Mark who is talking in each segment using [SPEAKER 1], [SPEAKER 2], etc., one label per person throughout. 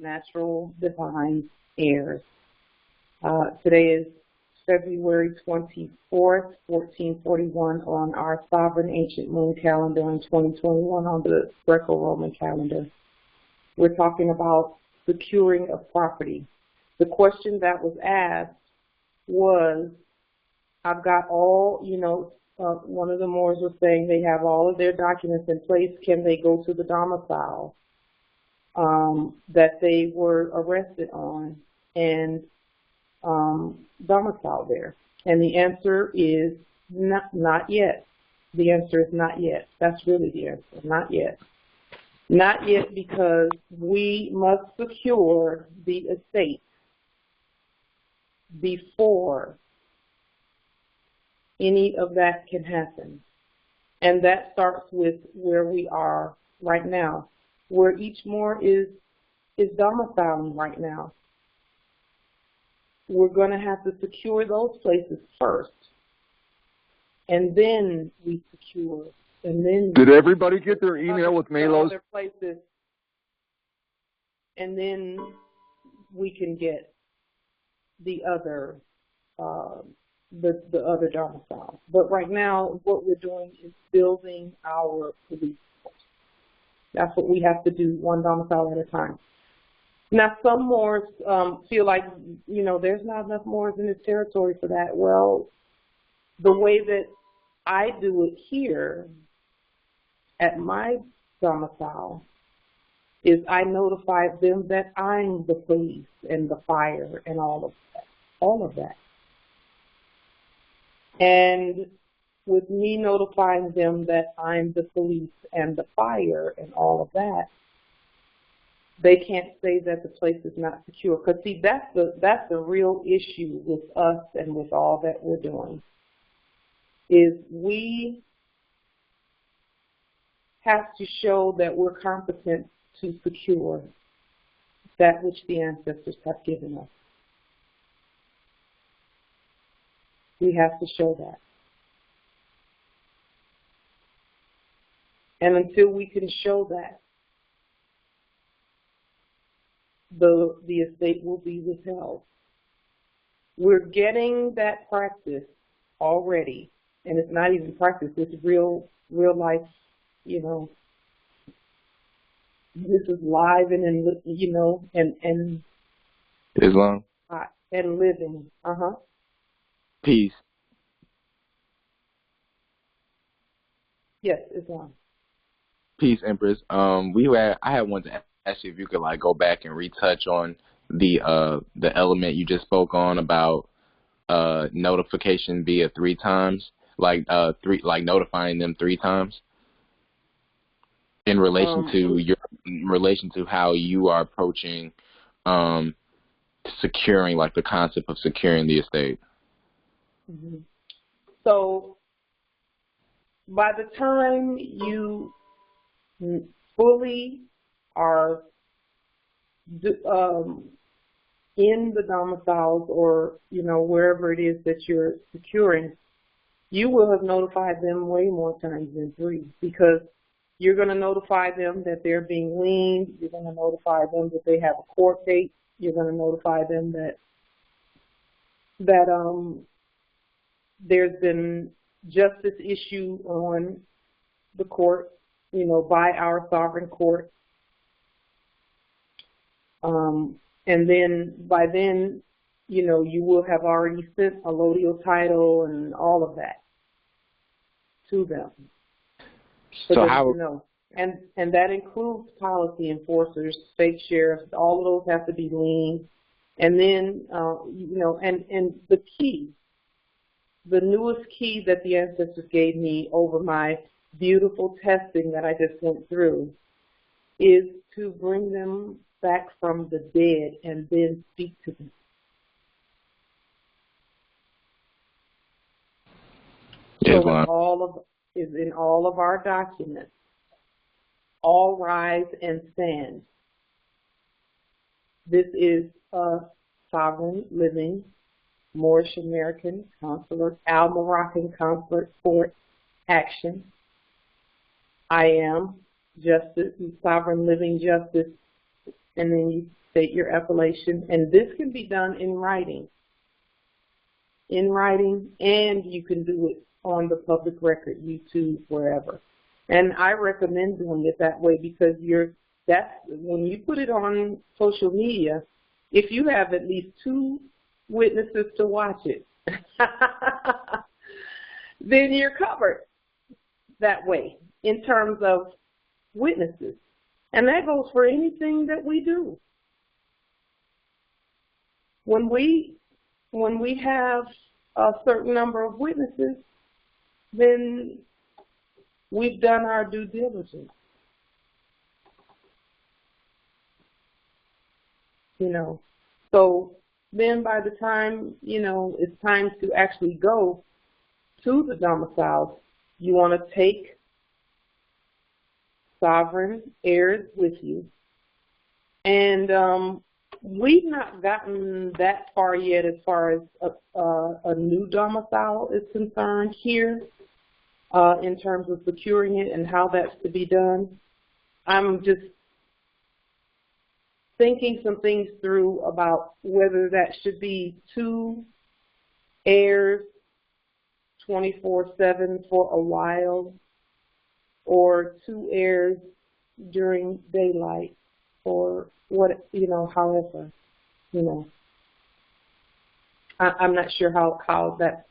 [SPEAKER 1] natural divine heirs. Today is February 24th, 1441 on our sovereign ancient moon calendar in 2021 on the Greco-Roman calendar. We're talking about securing of property. The question that was asked was, I've got all, one of the Moors was saying they have all of their documents in place. Can they go to the domicile that they were arrested on and domicile there? And the answer is not yet. The answer is not yet. That's really the answer, not yet. Not yet, because we must secure the estate before any of that can happen. And that starts with where we are right now, where each Moor is domiciling right now. We're going to have to secure those places first, and then we secure, and then
[SPEAKER 2] did everybody get their email with Melos?
[SPEAKER 1] Other places, and then we can get the other the other domicile. But right now, what we're doing is building our police force. That's what we have to do, one domicile at a time. Now, some Moors feel like, there's not enough Moors in this territory for that. Well, the way that I do it here at my domicile is I notify them that I'm the police and the fire and all of that. And with me notifying them that I'm the police and the fire and all of that, they can't say that the place is not secure. Because, see, that's the real issue with us and with all that we're doing, is we have to show that we're competent to secure that which the ancestors have given us. We have to show that. And until we can show that, the estate will be withheld. We're getting that practice already, and it's not even practice, it's real life, this is live and and
[SPEAKER 2] Islam.
[SPEAKER 1] And living.
[SPEAKER 2] Peace.
[SPEAKER 1] Yes, Islam.
[SPEAKER 2] Peace, Empress. I had wanted to ask you if you could go back and retouch on the element you just spoke on about notification via 3 times, notifying them 3 times in relation to how you are approaching securing, the concept of securing the estate.
[SPEAKER 1] Mm-hmm. So by the time you fully are in the domiciles or, wherever it is that you're securing, you will have notified them way more times than 3, because you're going to notify them that they're being liened. You're going to notify them that they have a court date. You're going to notify them that there's been justice issue on the court, by our sovereign court. And then by then, you will have already sent a lodial title and all of that to them.
[SPEAKER 2] So how?
[SPEAKER 1] And that includes policy enforcers, state sheriffs. All of those have to be liened. And then, and the key, the newest key that the ancestors gave me over my beautiful testing that I just went through is to bring them back from the dead and then speak to them. So in all of our documents, all rise and stand. This is a sovereign, living, Moorish American consular, Moroccan consular court action. I am justice, sovereign, living justice, and then you state your appellation, and this can be done in writing. In writing, and you can do it on the public record, YouTube, wherever. And I recommend doing it that way because when you put it on social media, if you have at least 2 witnesses to watch it, then you're covered that way in terms of witnesses. And that goes for anything that we do. When we have a certain number of witnesses, then we've done our due diligence. So then by the time, it's time to actually go to the domicile, you want to take sovereign heirs with you. And we've not gotten that far yet as far as a new domicile is concerned here in terms of securing it and how that's to be done. I'm just thinking some things through about whether that should be 2 heirs 24/7 for a while, or 2 heirs during daylight, or what, however, I'm not sure how that.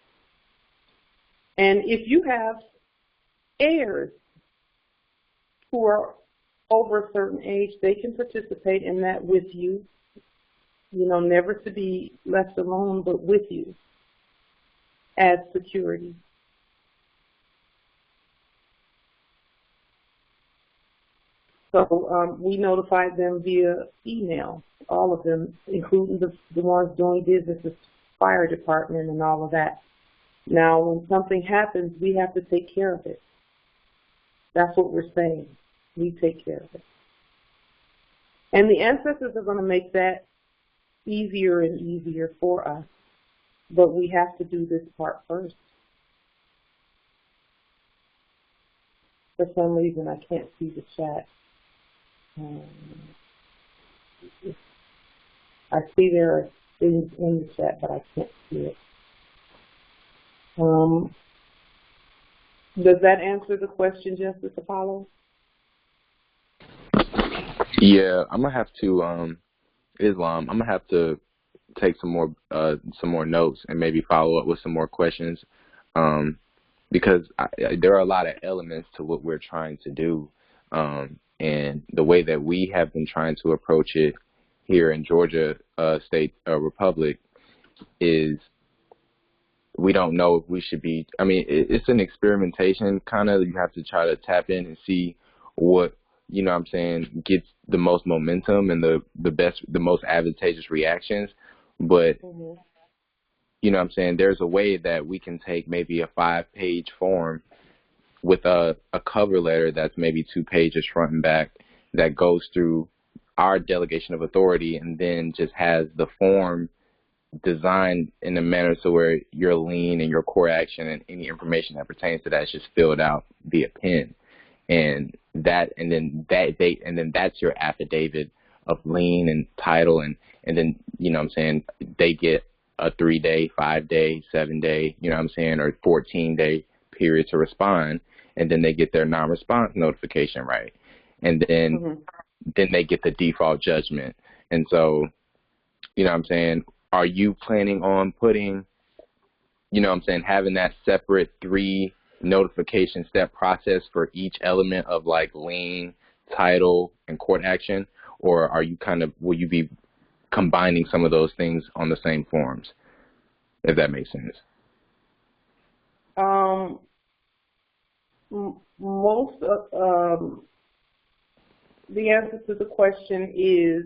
[SPEAKER 1] And if you have heirs who are over a certain age, they can participate in that with you, never to be left alone, but with you as security. So we notified them via email, all of them, including the ones doing business with fire department and all of that. Now, when something happens, we have to take care of it. That's what we're saying. We take care of it. And the ancestors are going to make that easier and easier for us. But we have to do this part first. For some reason, I can't see the chat. I see there are things in the chat, but I can't see it. Does that answer the question, Justice Apollo?
[SPEAKER 2] Yeah, I'm gonna have to Islam. I'm gonna have to take some more notes and maybe follow up with some more questions, because there are a lot of elements to what we're trying to do, and the way that we have been trying to approach it here in Georgia State Republic is we don't know if we should be. I mean, it's an experimentation kind of. You have to try to tap in and see what, gets the most momentum and the most advantageous reactions. But, there's a way that we can take maybe a 5-page form with a cover letter that's maybe 2 pages front and back that goes through our delegation of authority, and then just has the form designed in a manner so where your lien and your court action and any information that pertains to that is just filled out via pen. And then that's your affidavit of lien and title, and then they get a 3-day, 5-day, 7-day, or 14-day period to respond, and then they get their non-response notification right, and then they get the default judgment. And so, are you planning on putting, having that separate 3 notification step process for each element of like lien, title, and court action? Or are you will you be combining some of those things on the same forms, if that makes sense?
[SPEAKER 1] Most of the answer to the question is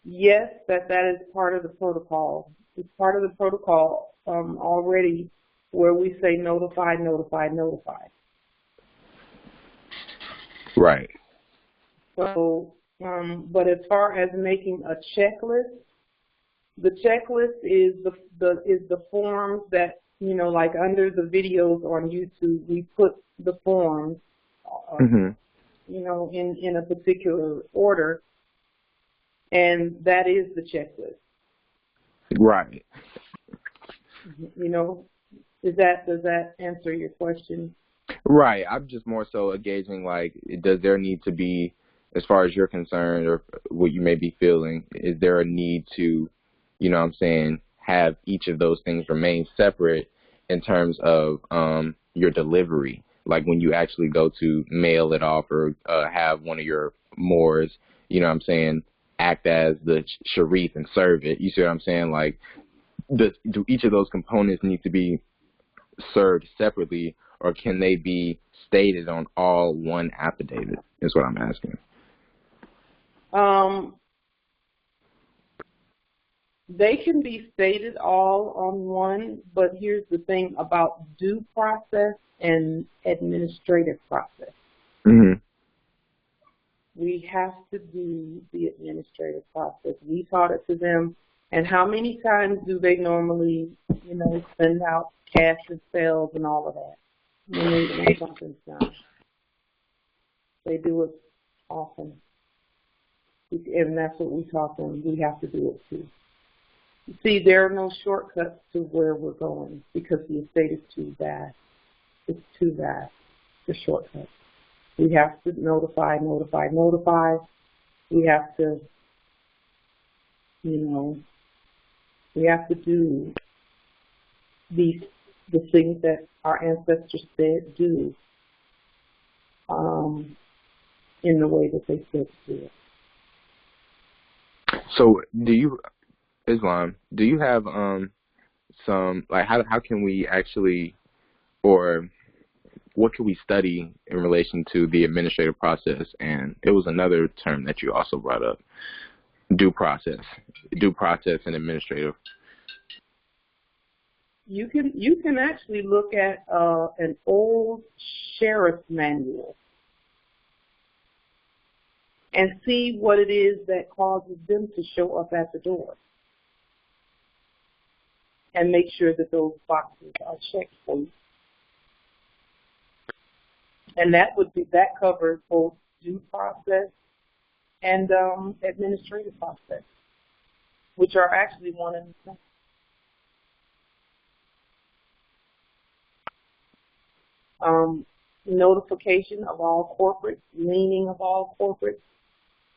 [SPEAKER 1] yes, that is part of the protocol. It's part of the protocol already, where we say notify, notify, notify.
[SPEAKER 2] Right.
[SPEAKER 1] So, but as far as making a checklist, the checklist is the forms that, like under the videos on YouTube, we put the forms, in a particular order. And that is the checklist.
[SPEAKER 2] Right.
[SPEAKER 1] You know, does that answer your question?
[SPEAKER 2] Right. I'm just more so gauging, like, does there need to be, as far as you're concerned, or what you may be feeling, is there a need to, you know what I'm saying, have each of those things remain separate in terms of your delivery? Like when you actually go to mail it off or have one of your moors, you know what I'm saying, act as the sharif and serve it. You see what I'm saying? Like, do each of those components need to be served separately, or can they be stated on all one affidavit, is what I'm asking.
[SPEAKER 1] They can be stated all on one, but here's the thing about due process and administrative process.
[SPEAKER 2] Mm-hmm.
[SPEAKER 1] We have to do the administrative process. We taught it to them. And how many times do they normally, you know, send out cash and sales and all of that when something's done? They do it often. And that's what we taught them. We have to do it too. You see, there are no shortcuts to where we're going because the estate is too vast. It's too vast, the shortcut. We have to notify. We have to, you know, we have to do the things that our ancestors said do in the way that they said to do it.
[SPEAKER 2] So Islam, do you have some, like, how can we actually, or what can we study in relation to the administrative process? And it was another term that you also brought up, due process and administrative.
[SPEAKER 1] You can actually look at an old sheriff's manual and see what it is that causes them to show up at the door, and make sure that those boxes are checked for you. And that covers both due process and administrative process, which are actually one and the same. Notification of all corporates, leaning of all corporates.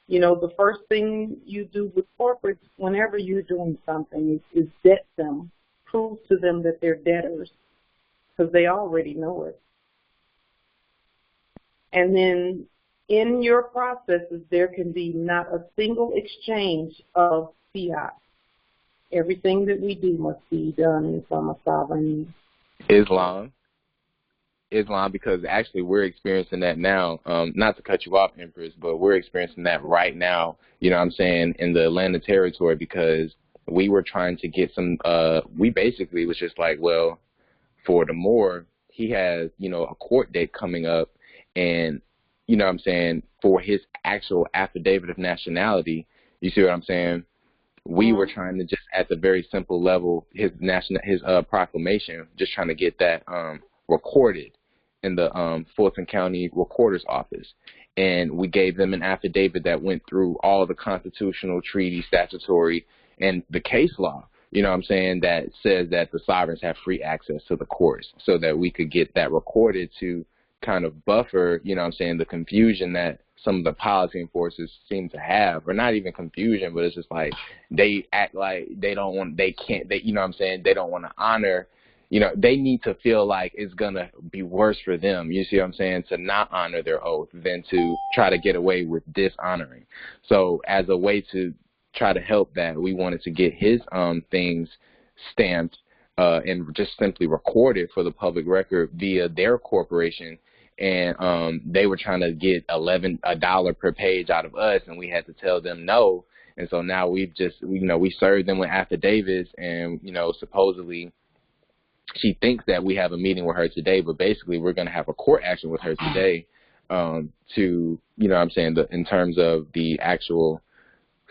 [SPEAKER 1] You know, the first thing you do with corporates whenever you're doing something is debt them, prove to them that they're debtors, because they already know it. And then in your processes, there can be not a single exchange of fiat. Everything that we do must be done from a sovereign.
[SPEAKER 2] Islam, because actually we're experiencing that now, not to cut you off, Empress, but we're experiencing that right now, you know what I'm saying, in the Atlanta territory, because we were trying to get some, we basically was just like, well, for the Moor, he has, you know, a court date coming up, and, you know what I'm saying, for his actual affidavit of nationality, you see what I'm saying? We were trying to just, at the very simple level, his proclamation, just trying to get that recorded in the Fulton County Recorder's Office. And we gave them an affidavit that went through all the constitutional, treaty, statutory, and the case law, you know what I'm saying, that says that the sovereigns have free access to the courts, so that we could get that recorded to kind of buffer, you know what I'm saying, the confusion that some of the policy enforcers seem to have, or not even confusion, but it's just like they act like they don't want, they can't, they, you know what I'm saying, they don't want to honor, you know, they need to feel like it's going to be worse for them, you see what I'm saying, to not honor their oath than to try to get away with dishonoring. So as a way to try to help that, we wanted to get his things stamped and just simply recorded for the public record via their corporation. And they were trying to get $11 per page out of us, and we had to tell them no. And so now we've just, you know, we served them with affidavits, and, you know, supposedly she thinks that we have a meeting with her today, but basically we're going to have a court action with her today to, you know what I'm saying, in terms of the actual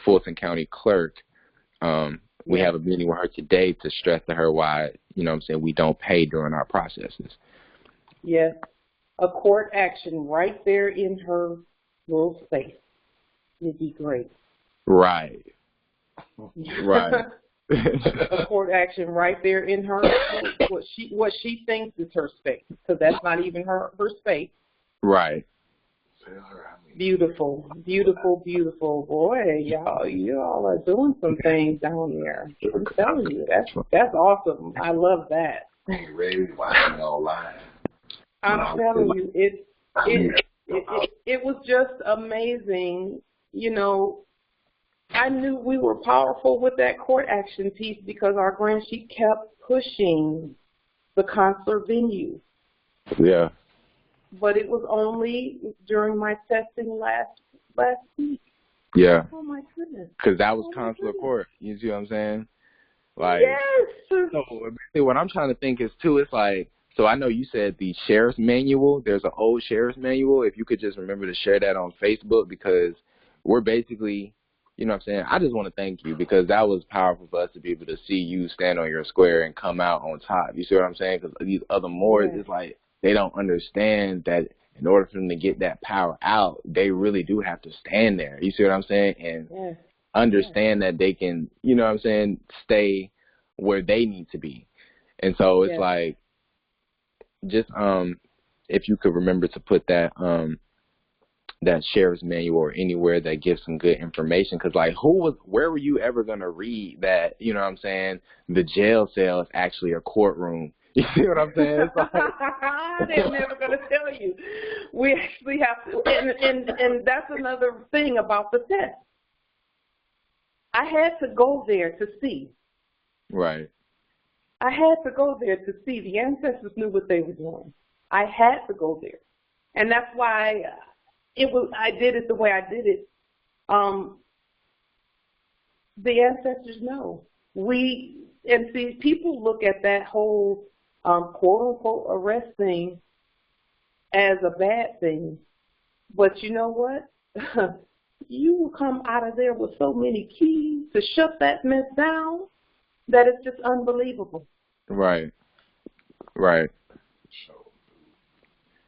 [SPEAKER 2] Fulton County clerk. We have a meeting with her today to stress to her why, you know what I'm saying, we don't pay during our processes.
[SPEAKER 1] Yes. A court action right there in her little space would be great.
[SPEAKER 2] Right. Right.
[SPEAKER 1] A court action right there in her, what she thinks is her space, because that's not even her space.
[SPEAKER 2] Right.
[SPEAKER 1] Beautiful, beautiful, beautiful. Boy, you all are doing some things down there. I'm telling you, that's awesome. I love that.
[SPEAKER 3] Raised watching all live.
[SPEAKER 1] I'm telling you, it was just amazing. You know, I knew we were powerful with that court action piece because our grant, she kept pushing the consular venue.
[SPEAKER 2] Yeah.
[SPEAKER 1] But it was only during my testing last week.
[SPEAKER 2] Yeah.
[SPEAKER 1] Oh my goodness.
[SPEAKER 2] Because that was consular court. You see what I'm saying? Like,
[SPEAKER 1] yes.
[SPEAKER 2] So basically what I'm trying to think is too, it's like, so I know you said the sheriff's manual. There's an old sheriff's manual. If you could just remember to share that on Facebook, because we're basically, you know what I'm saying? I just want to thank you, because that was powerful for us to be able to see you stand on your square and come out on top. You see what I'm saying? Because these other Moors, it's like they don't understand that in order for them to get that power out, they really do have to stand there. You see what I'm saying? And understand that they can, you know what I'm saying, stay where they need to be. And so it's like, just if you could remember to put that that sheriff's manual or anywhere that gives some good information, because like where were you ever going to read that, you know what I'm saying, the jail cell is actually a courtroom? You see what I'm saying? It's like,
[SPEAKER 1] they're never going to tell you. We actually have to, and that's another thing about the test. I had to go there to see.
[SPEAKER 2] Right.
[SPEAKER 1] I had to go there to see. The ancestors knew what they were doing. I had to go there. And that's why I did it the way I did it. The ancestors know. And see, people look at that whole quote-unquote arrest thing as a bad thing. But you know what? You will come out of there with so many keys to shut that mess down that it's just unbelievable.
[SPEAKER 2] Right. Right.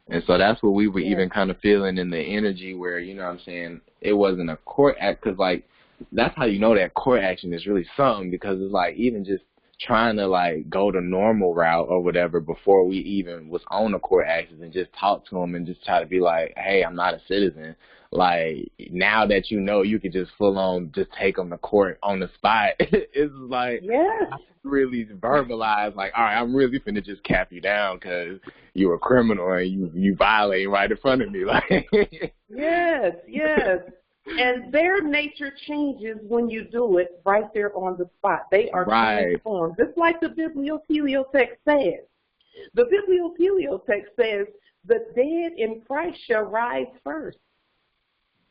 [SPEAKER 2] And so that's what we were even kind of feeling in the energy where, you know what I'm saying, it wasn't a court act, because, like, that's how you know that court action is really something, because it's like even just trying to, like, go the normal route or whatever before we even was on the court actions and just talk to them and just try to be like, hey, I'm not a citizen. Like, now that you know, you could just full on just take them to court on the spot. It's like, I really verbalize, like, all right, I'm really finna just cap you down because you're a criminal and you violating right in front of me. Like,
[SPEAKER 1] yes. And their nature changes when you do it right there on the spot. They are transformed. Just like the bibliotext says. The bibliotext says, the dead in Christ shall rise first.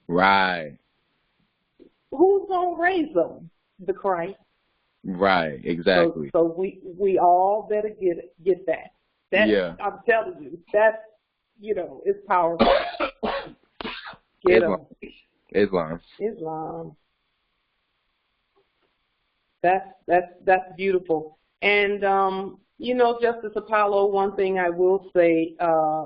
[SPEAKER 2] Right.
[SPEAKER 1] Who's going to raise them? The Christ.
[SPEAKER 2] Right, exactly.
[SPEAKER 1] So we all better get that. I'm telling you, that's, you know, it's powerful. Get them. Islam. That's beautiful. And, you know, Justice Apollo, one thing I will say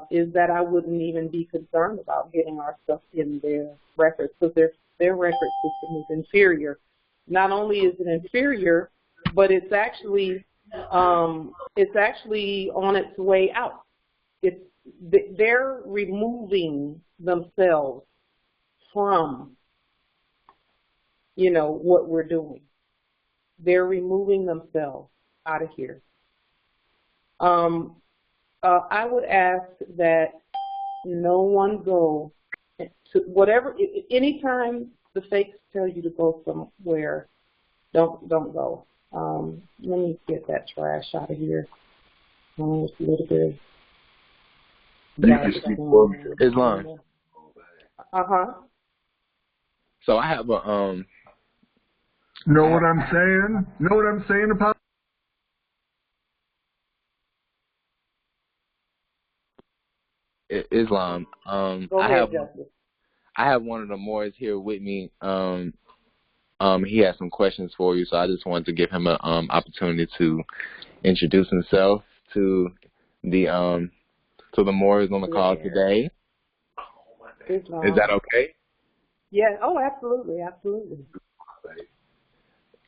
[SPEAKER 1] is that I wouldn't even be concerned about getting our stuff in their records, because their record system is inferior. Not only is it inferior, but it's actually on its way out. They're removing themselves from, you know, what we're doing. They're removing themselves out of here. I would ask that no one go to whatever. Anytime the fakes tell you to go somewhere, don't go. Let me get that trash out of here. It's a little bit.
[SPEAKER 2] Islam. So I have a
[SPEAKER 3] Know what I'm saying? Know what I'm saying about?
[SPEAKER 2] Islam.
[SPEAKER 1] Go ahead, Justice.
[SPEAKER 2] I have one of the Moors here with me. He has some questions for you, so I just wanted to give him an opportunity to introduce himself to the Moors on the call today.
[SPEAKER 1] Islam.
[SPEAKER 2] Is that okay?
[SPEAKER 1] Yeah. Oh, absolutely.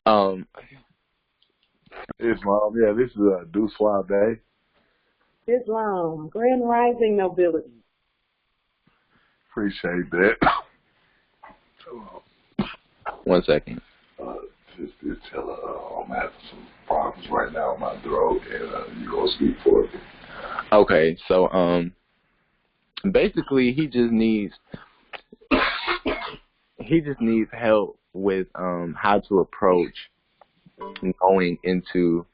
[SPEAKER 2] Um,
[SPEAKER 4] Islam, yeah, this is Du Suave.
[SPEAKER 1] Islam, Grand Rising Nobility.
[SPEAKER 4] Appreciate that.
[SPEAKER 2] one second.
[SPEAKER 4] Just tell her I'm having some problems right now with my throat, and you gonna speak for me.
[SPEAKER 2] Okay, so basically he just needs help with how to approach going into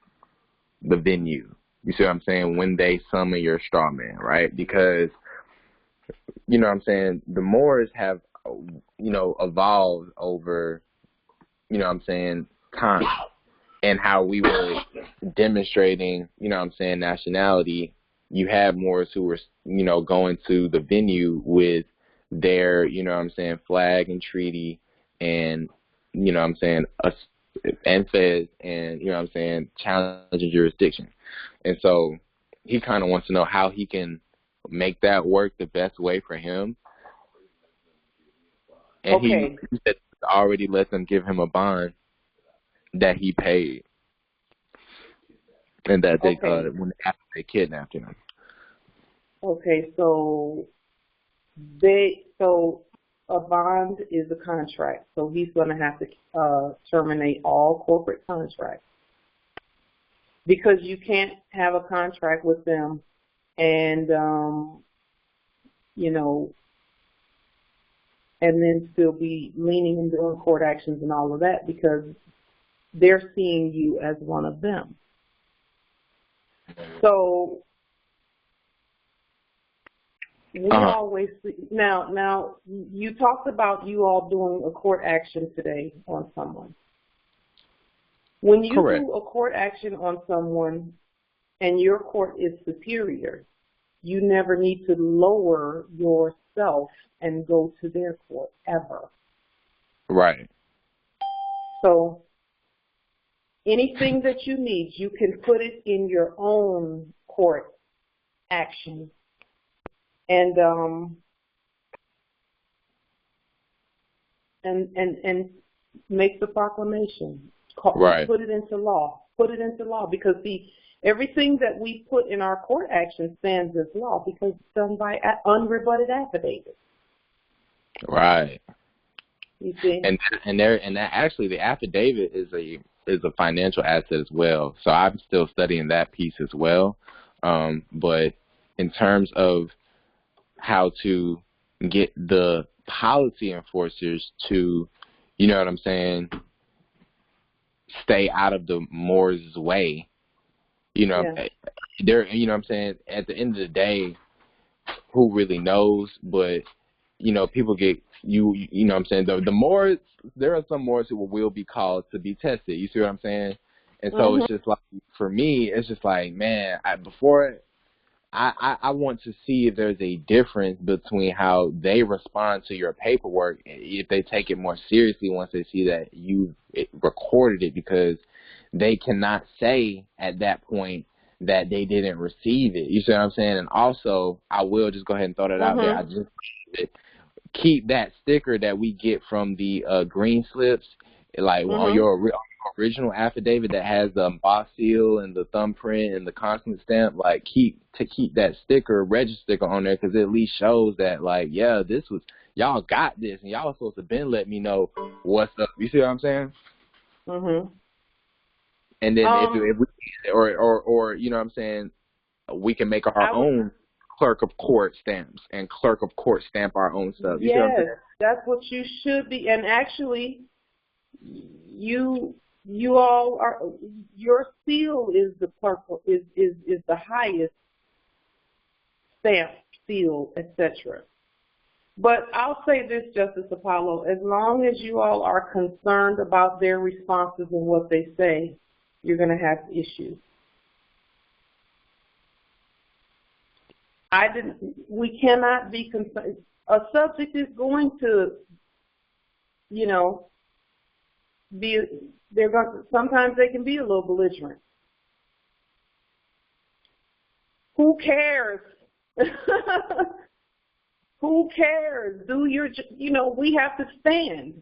[SPEAKER 2] the venue. You see what I'm saying? When they summon your straw man, right? Because you know what I'm saying, the Moors have evolved over, you know what I'm saying, time, and how we were demonstrating, you know what I'm saying, nationality. You had Moors who were, going to the venue with their, you know what I'm saying, flag and treaty and, you know what I'm saying, and fez and, you know what I'm saying, challenging jurisdiction. And so he kind of wants to know how he can make that work the best way for him. And
[SPEAKER 1] Okay.
[SPEAKER 2] he said already let them give him a bond that he paid, and that they after they kidnapped him.
[SPEAKER 1] Okay, so a bond is a contract, so he's going to have to terminate all corporate contracts, because you can't have a contract with them and and then still be leaning and doing court actions and all of that, because they're seeing you as one of them. So we always see, now you talked about you all doing a court action today on someone. When you
[SPEAKER 2] Correct.
[SPEAKER 1] do a court action on someone and your court is superior, you never need to lower yourself and go to their court, ever.
[SPEAKER 2] Right.
[SPEAKER 1] So anything that you need, you can put it in your own court action and make the proclamation.
[SPEAKER 2] Right.
[SPEAKER 1] Put it into law. Put it into law, because everything that we put in our court action stands as law because it's done by unrebutted affidavit.
[SPEAKER 2] Right.
[SPEAKER 1] You see?
[SPEAKER 2] And that actually, the affidavit is a financial asset as well. So I'm still studying that piece as well. But in terms of how to get the policy enforcers to, you know what I'm saying, stay out of the Moors' way, they're, you know what I'm saying, at the end of the day, who really knows? But, people get, you know what I'm saying, the Moors, there are some Moors who will be called to be tested. You see what I'm saying? And so it's just like, for me, it's just like, man, I want to see if there's a difference between how they respond to your paperwork, if they take it more seriously once they see that you've recorded it, because they cannot say at that point that they didn't receive it. You see what I'm saying? And also, I will just go ahead and throw that out there. I just keep that sticker that we get from the green slips, like on your original affidavit that has the embossed seal and the thumbprint and the constant stamp. Like keep that sticker, register sticker on there, because it at least shows that, like, yeah, this was, y'all got this, and y'all was supposed to been let me know what's up. You see what I'm saying? And then if we, or you know what I'm saying, we can make our own clerk of court stamps and clerk of court stamp our own stuff. You see what I'm saying?
[SPEAKER 1] That's what you should be. And actually, you all are, your seal is the clerk, is the highest stamp, seal, etc. But I'll say this, Justice Apollo, as long as you all are concerned about their responses and what they say, you're going to have issues. We cannot be concerned. A subject is going to, sometimes they can be a little belligerent. Who cares? Who cares? We have to stand.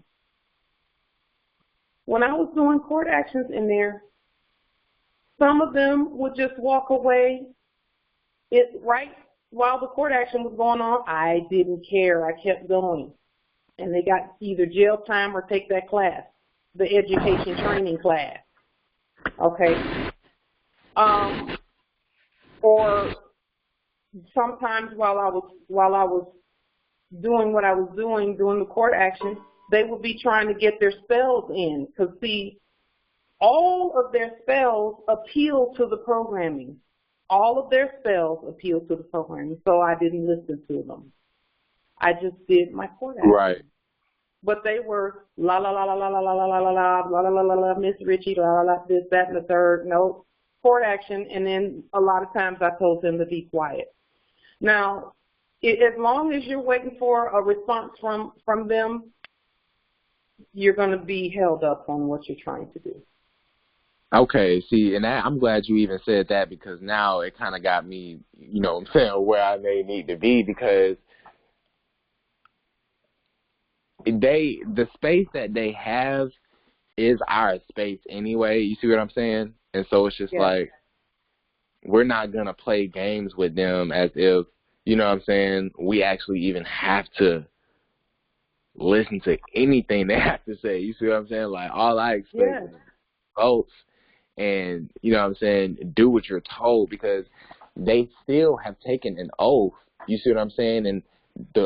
[SPEAKER 1] when I was doing court actions in there, some of them would just walk away. Right while the court action was going on, I didn't care. I kept going. And they got either jail time or take that class, the education training class. Okay. Or sometimes while I was doing what I was doing the court action, they would be trying to get their spells in. Because, see, all of their spells appeal to the programming. All of their spells appeal to the programming, so I didn't listen to them. I just did my court action.
[SPEAKER 2] Right.
[SPEAKER 1] But they were la la la la la la la la la la la la la la la Miss Ritchie, la la la this, that, and the third. No, court action, and then a lot of times I told them to be quiet. Now, as long as you're waiting for a response from them, you're going to be held up on what you're trying to do.
[SPEAKER 2] Okay, see, and I'm glad you even said that, because now it kind of got me, you know what I'm saying, where I may need to be, because the space that they have is our space anyway. You see what I'm saying? And so it's just like, we're not going to play games with them as if, you know what I'm saying, we actually even have to listen to anything they have to say. You see what I'm saying? Like, all I expect is votes and, you know what I'm saying, do what you're told, because they still have taken an oath. You see what I'm saying? And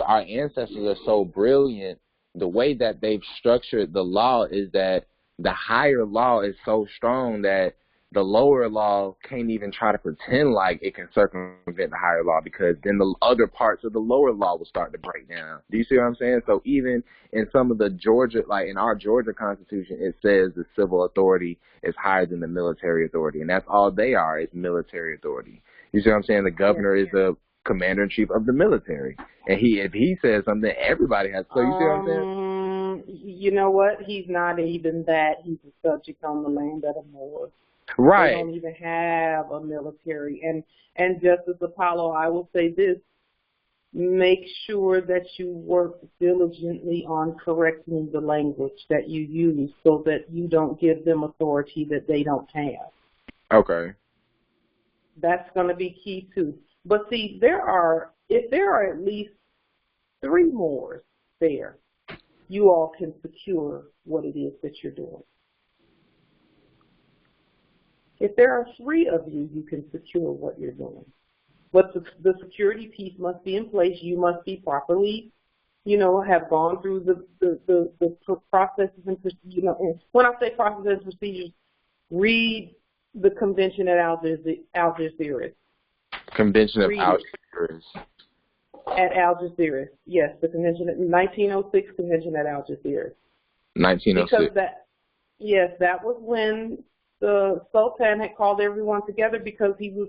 [SPEAKER 2] our ancestors are so brilliant. The way that they've structured the law is that the higher law is so strong that the lower law can't even try to pretend like it can circumvent the higher law, because then the other parts of the lower law will start to break down. Do you see what I'm saying? So even in some of the Georgia, like in our Georgia Constitution, it says the civil authority is higher than the military authority, and that's all they are, is military authority. You see what I'm saying? The governor is the commander-in-chief of the military, and if he says something, everybody has to. So you see what I'm saying?
[SPEAKER 1] You know what? He's not even that. He's a subject on the land of the moor.
[SPEAKER 2] Right.
[SPEAKER 1] They don't even have a military. And Justice Apollo, I will say this: make sure that you work diligently on correcting the language that you use, so that you don't give them authority that they don't have. Okay. That's going to be key too. But see, if there are at least 3 moors there, you all can secure what it is that you're doing. If there are 3 of you, you can secure what you're doing. But the security piece must be in place. You must be properly, have gone through the processes and, and when I say processes and procedures, read the convention at Algeciras. Convention of Algeciras. At Algeciras, yes, the convention, 1906 convention at Algeciras. 1906. Because that was when the Sultan had called everyone together, because he was,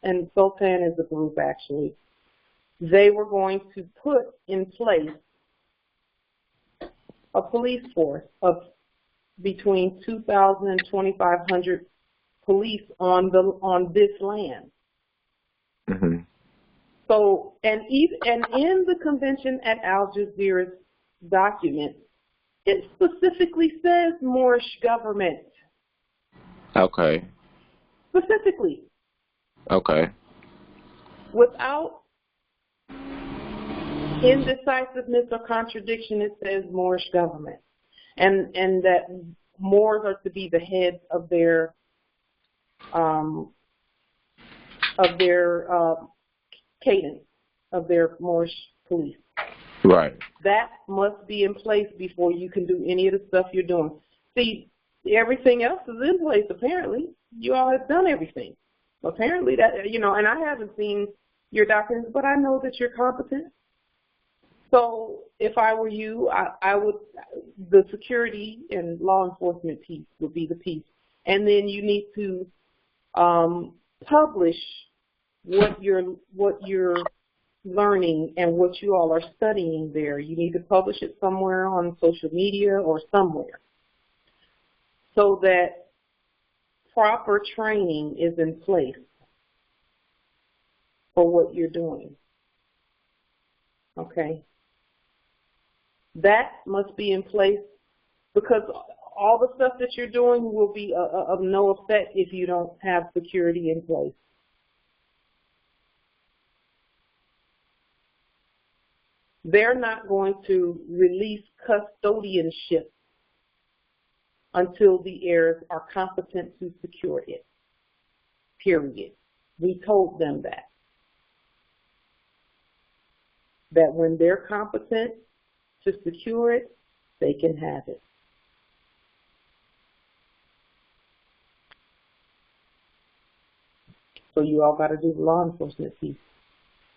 [SPEAKER 1] and Sultan is a group actually, they were going to put in place a police force of between 2,000 and 2,500 police on this land. Mm-hmm. So, and in the convention at Algeciras document, it specifically says Moorish government. Okay. Specifically. Okay. Without indecisiveness or contradiction, it says Moorish government, and that Moors are to be the heads of their cadence of their Moorish police. Right. That must be in place before you can do any of the stuff you're doing. See, everything else is in place, apparently. You all have done everything. Apparently that, and I haven't seen your documents, but I know that you're competent. So if I were you, I would, the security and law enforcement piece would be the piece. And then you need to publish what you're learning and what you all are studying there. You need to publish it somewhere on social media or somewhere, so that proper training is in place for what you're doing. Okay? That must be in place, because all the stuff that you're doing will be of no effect if you don't have security in place. They're not going to release custodianship until the heirs are competent to secure it, period. We told them that when they're competent to secure it, they can have it. So you all got to do the law enforcement piece.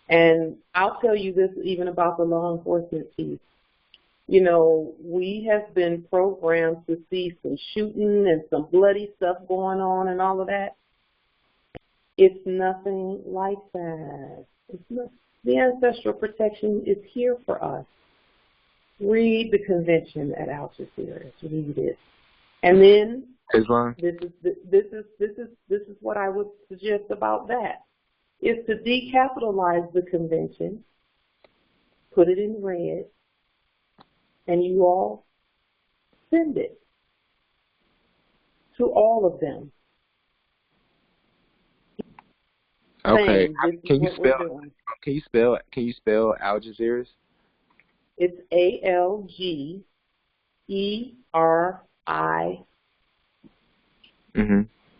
[SPEAKER 1] And I'll tell you this even about the law enforcement piece. You know, we have been programmed to see some shooting and some bloody stuff going on and all of that. It's nothing like that. It's not, the ancestral protection is here for us. Read the convention at Algeciras. Read it. And then this is what I would suggest about that, is to decapitalize the convention, put it in red, and you all send it to all of them.
[SPEAKER 2] Okay. Can you spell Algeciras?
[SPEAKER 1] It's ALGERI.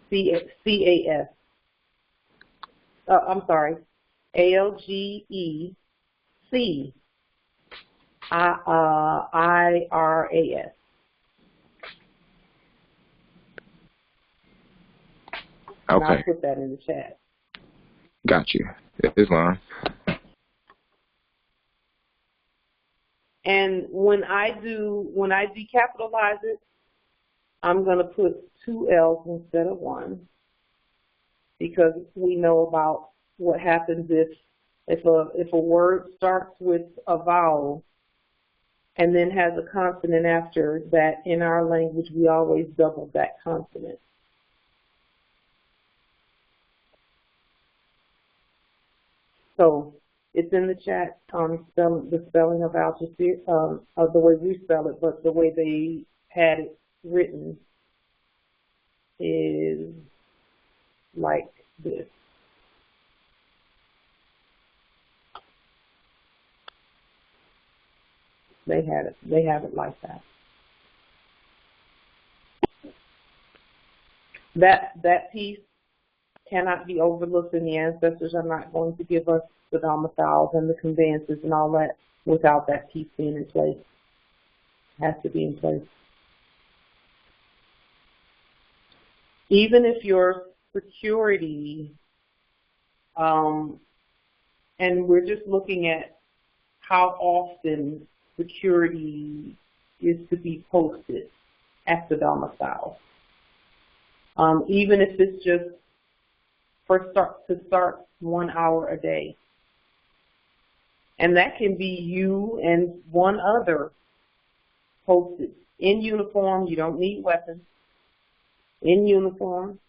[SPEAKER 1] CAS. I'm sorry, ALGECIRAS.
[SPEAKER 2] Okay.
[SPEAKER 1] And I'll put that in the chat.
[SPEAKER 2] Got you. It's fine.
[SPEAKER 1] And when I decapitalize it, I'm going to put 2 L's instead of 1, because we know about what happens if a word starts with a vowel and then has a consonant after that. In our language, we always double that consonant. So it's in the chat, the spelling of Algeciras, of the way we spell it, but the way they had it written is like this. They have it like that. That piece cannot be overlooked, and the ancestors are not going to give us the domiciles and the conveyances and all that without that piece being in place. It has to be in place. Even if your security, and we're just looking at how often security is to be posted at the domicile. Even if it's just to start 1 hour a day. And that can be you and one other posted in uniform. You don't need weapons. In uniform,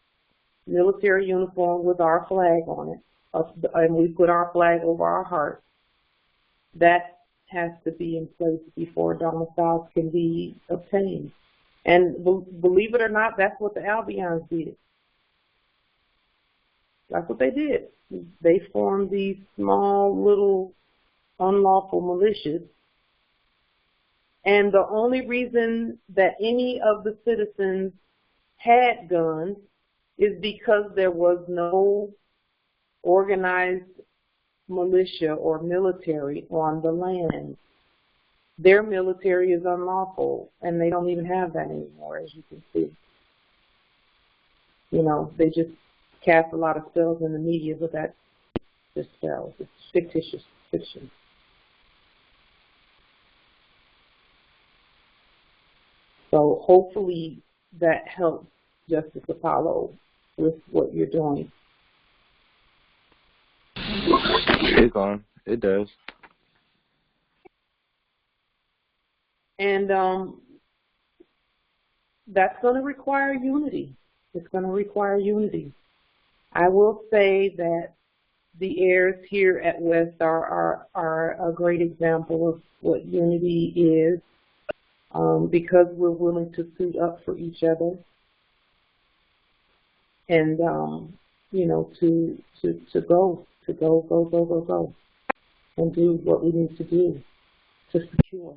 [SPEAKER 1] military uniform with our flag on it, and we put our flag over our heart. That has to be in place before domiciles can be obtained. And believe it or not, that's what the Albions did. That's what they did. They formed these small little unlawful militias. And the only reason that any of the citizens had guns is because there was no organized militia or military on the land. Their military is unlawful, and they don't even have that anymore, as you can see. You know, they just cast a lot of spells in the media, but that's just spells. It's fictitious fiction. So hopefully that helps Justice Apollo with what you're doing.
[SPEAKER 2] It's on. It does.
[SPEAKER 1] And that's going to require unity. It's going to require unity. I will say that the heirs here at West are a great example of what unity is. because we're willing to suit up for each other and, you know, to go and do what we need to do to secure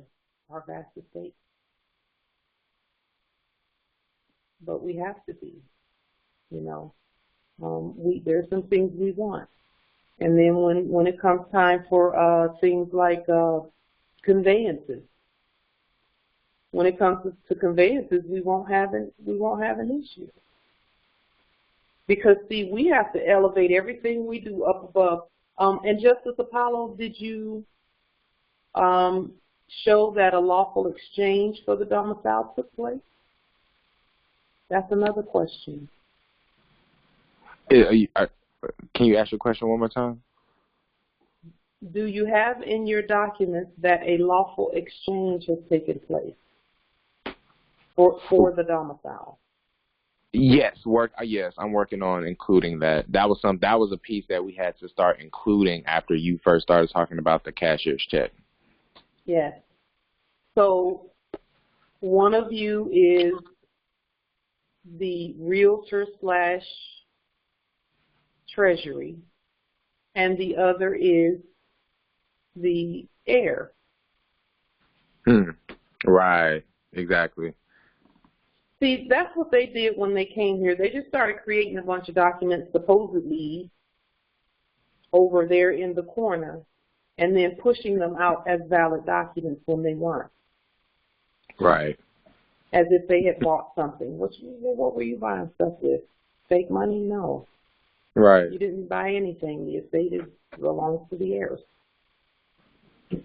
[SPEAKER 1] our vast estate. But we have to be, you know, there's some things we want. And then when it comes time for things like conveyances, when it comes to conveyances, we won't have an issue. Because see, we have to elevate everything we do up above. And Justice Apollo, did you show that a lawful exchange for the domicile took place? That's another question.
[SPEAKER 2] Can you ask your question one more time?
[SPEAKER 1] Do you have in your documents that a lawful exchange has taken place for the domicile?
[SPEAKER 2] Yes, yes, I'm working on including that. That was a piece that we had to start including after you first started talking about the cashier's check.
[SPEAKER 1] Yes. So one of you is the realtor / treasury, and the other is the heir.
[SPEAKER 2] Right, exactly.
[SPEAKER 1] See, that's what they did when they came here. They just started creating a bunch of documents supposedly over there in the corner and then pushing them out as valid documents when they weren't.
[SPEAKER 2] Right.
[SPEAKER 1] As if they had bought something. What were you buying stuff with? Fake money? No.
[SPEAKER 2] Right.
[SPEAKER 1] You didn't buy anything. The estate belongs to the heirs. You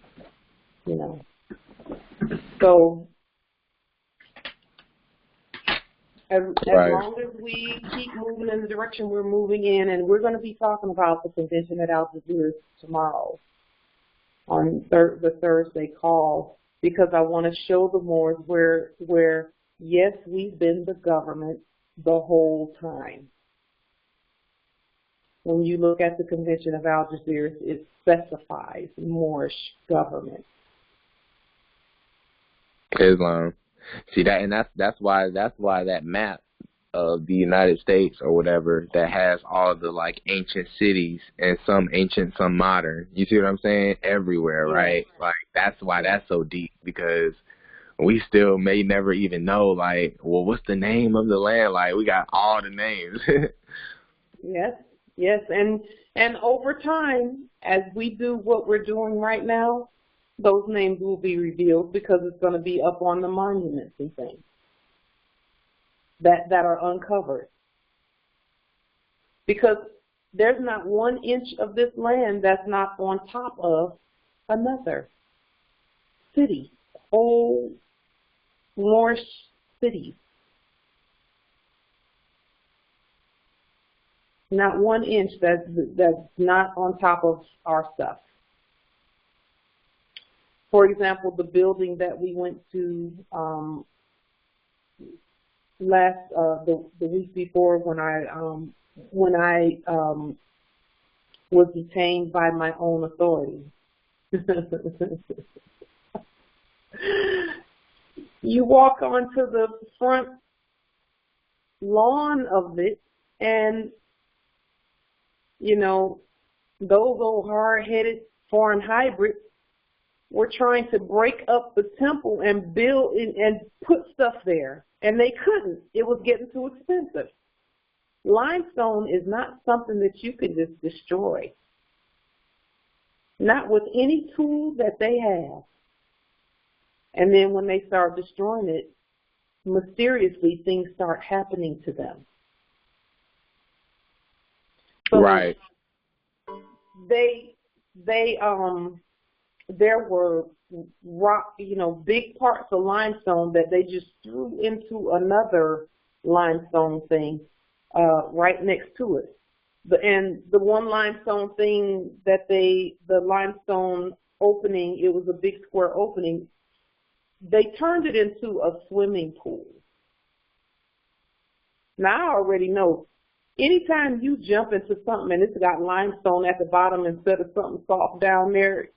[SPEAKER 1] know. So as long as we keep moving in the direction we're moving in, and we're going to be talking about the convention at Algiers tomorrow on the Thursday call, because I want to show the Moors where yes, we've been the government the whole time. When you look at the Convention of Algiers, it specifies Moorish government.
[SPEAKER 2] Islam. See that, and that's why that map of the United States or whatever that has all the like ancient cities and some ancient, some modern. You see what I'm saying? Everywhere, right? Like that's why that's so deep, because we still may never even know, like, well, what's the name of the land? Like, we got all the names.
[SPEAKER 1] Yes, and over time, as we do what we're doing right now, those names will be revealed, because it's going to be up on the monuments and things that are uncovered. Because there's not 1 inch of this land that's not on top of another city, whole Moorish cities. Not 1 inch that's not on top of our stuff. For example, the building that we went to the week before, when I was detained by my own authority. You walk onto the front lawn of it, and you know, those old hard-headed foreign hybrids were trying to break up the temple and build and put stuff there, and they couldn't. It was getting too expensive. Limestone is not something that you can just destroy. Not with any tool that they have. And then when they start destroying it, mysteriously things start happening to them. So
[SPEAKER 2] right.
[SPEAKER 1] There were rock, big parts of limestone that they just threw into another limestone thing right next to it. And the one limestone thing that the limestone opening, it was a big square opening, they turned it into a swimming pool. Now I already know, anytime you jump into something and it's got limestone at the bottom instead of something soft down there,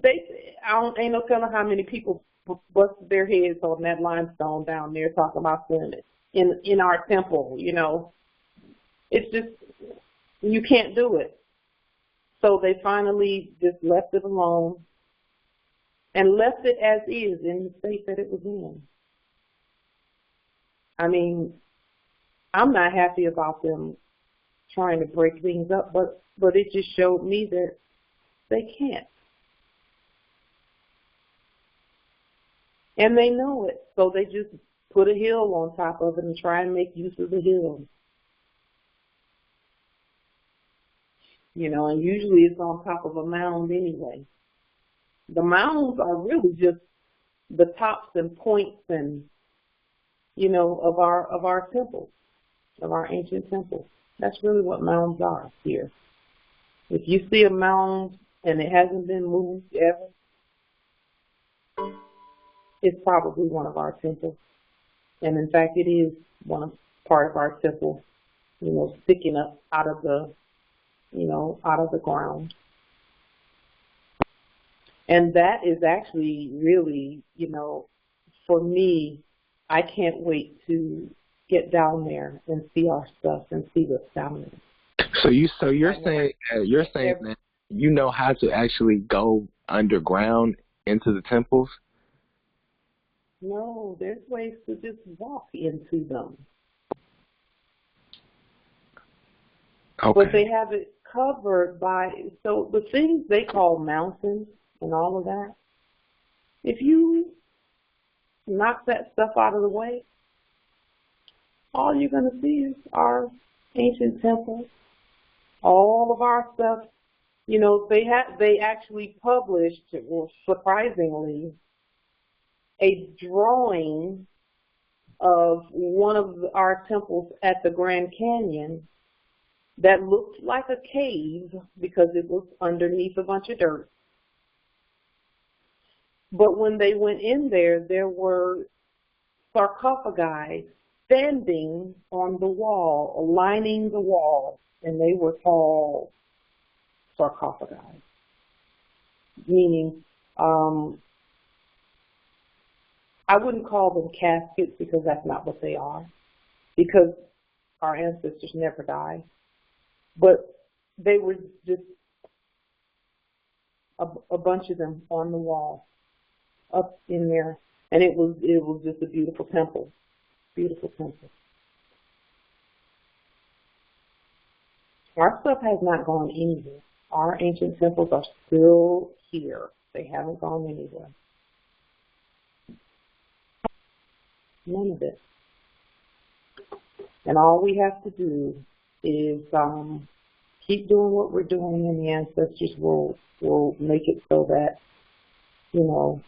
[SPEAKER 1] ain't no telling how many people busted their heads on that limestone down there talking about sin in our temple, you know. It's just, you can't do it. So they finally just left it alone and left it as is in the state that it was in. I mean, I'm not happy about them trying to break things up, but it just showed me that they can't. And they know it, so they just put a hill on top of it and try and make use of the hill. You know, and usually it's on top of a mound anyway. The mounds are really just the tops and points and, you know, of our temples, of our ancient temples. That's really what mounds are here. If you see a mound and it hasn't been moved ever, it's probably one of our temples. And in fact, it is part of our temple, you know, sticking up out of the, you know, out of the ground. And that is actually really, you know, for me, I can't wait to get down there and see our stuff and see what's down there.
[SPEAKER 2] So you're saying that you know how to actually go underground into the temples?
[SPEAKER 1] No, there's ways to just walk into them.
[SPEAKER 2] Okay.
[SPEAKER 1] But they have it covered by, so the things they call mountains and all of that, if you knock that stuff out of the way, all you're going to see is our ancient temples, all of our stuff. You know, they actually published, well, surprisingly, a drawing of one of our temples at the Grand Canyon that looked like a cave because it was underneath a bunch of dirt. But when they went in there, there were sarcophagi standing on the wall, lining the wall, and they were called sarcophagi, meaning I wouldn't call them caskets because that's not what they are, because our ancestors never died. But they were just a bunch of them on the wall up in there, and it was just a beautiful temple, beautiful temple. Our stuff has not gone anywhere. Our ancient temples are still here. They haven't gone anywhere. None of it. And all we have to do is keep doing what we're doing, and the ancestors will make it so that, you know,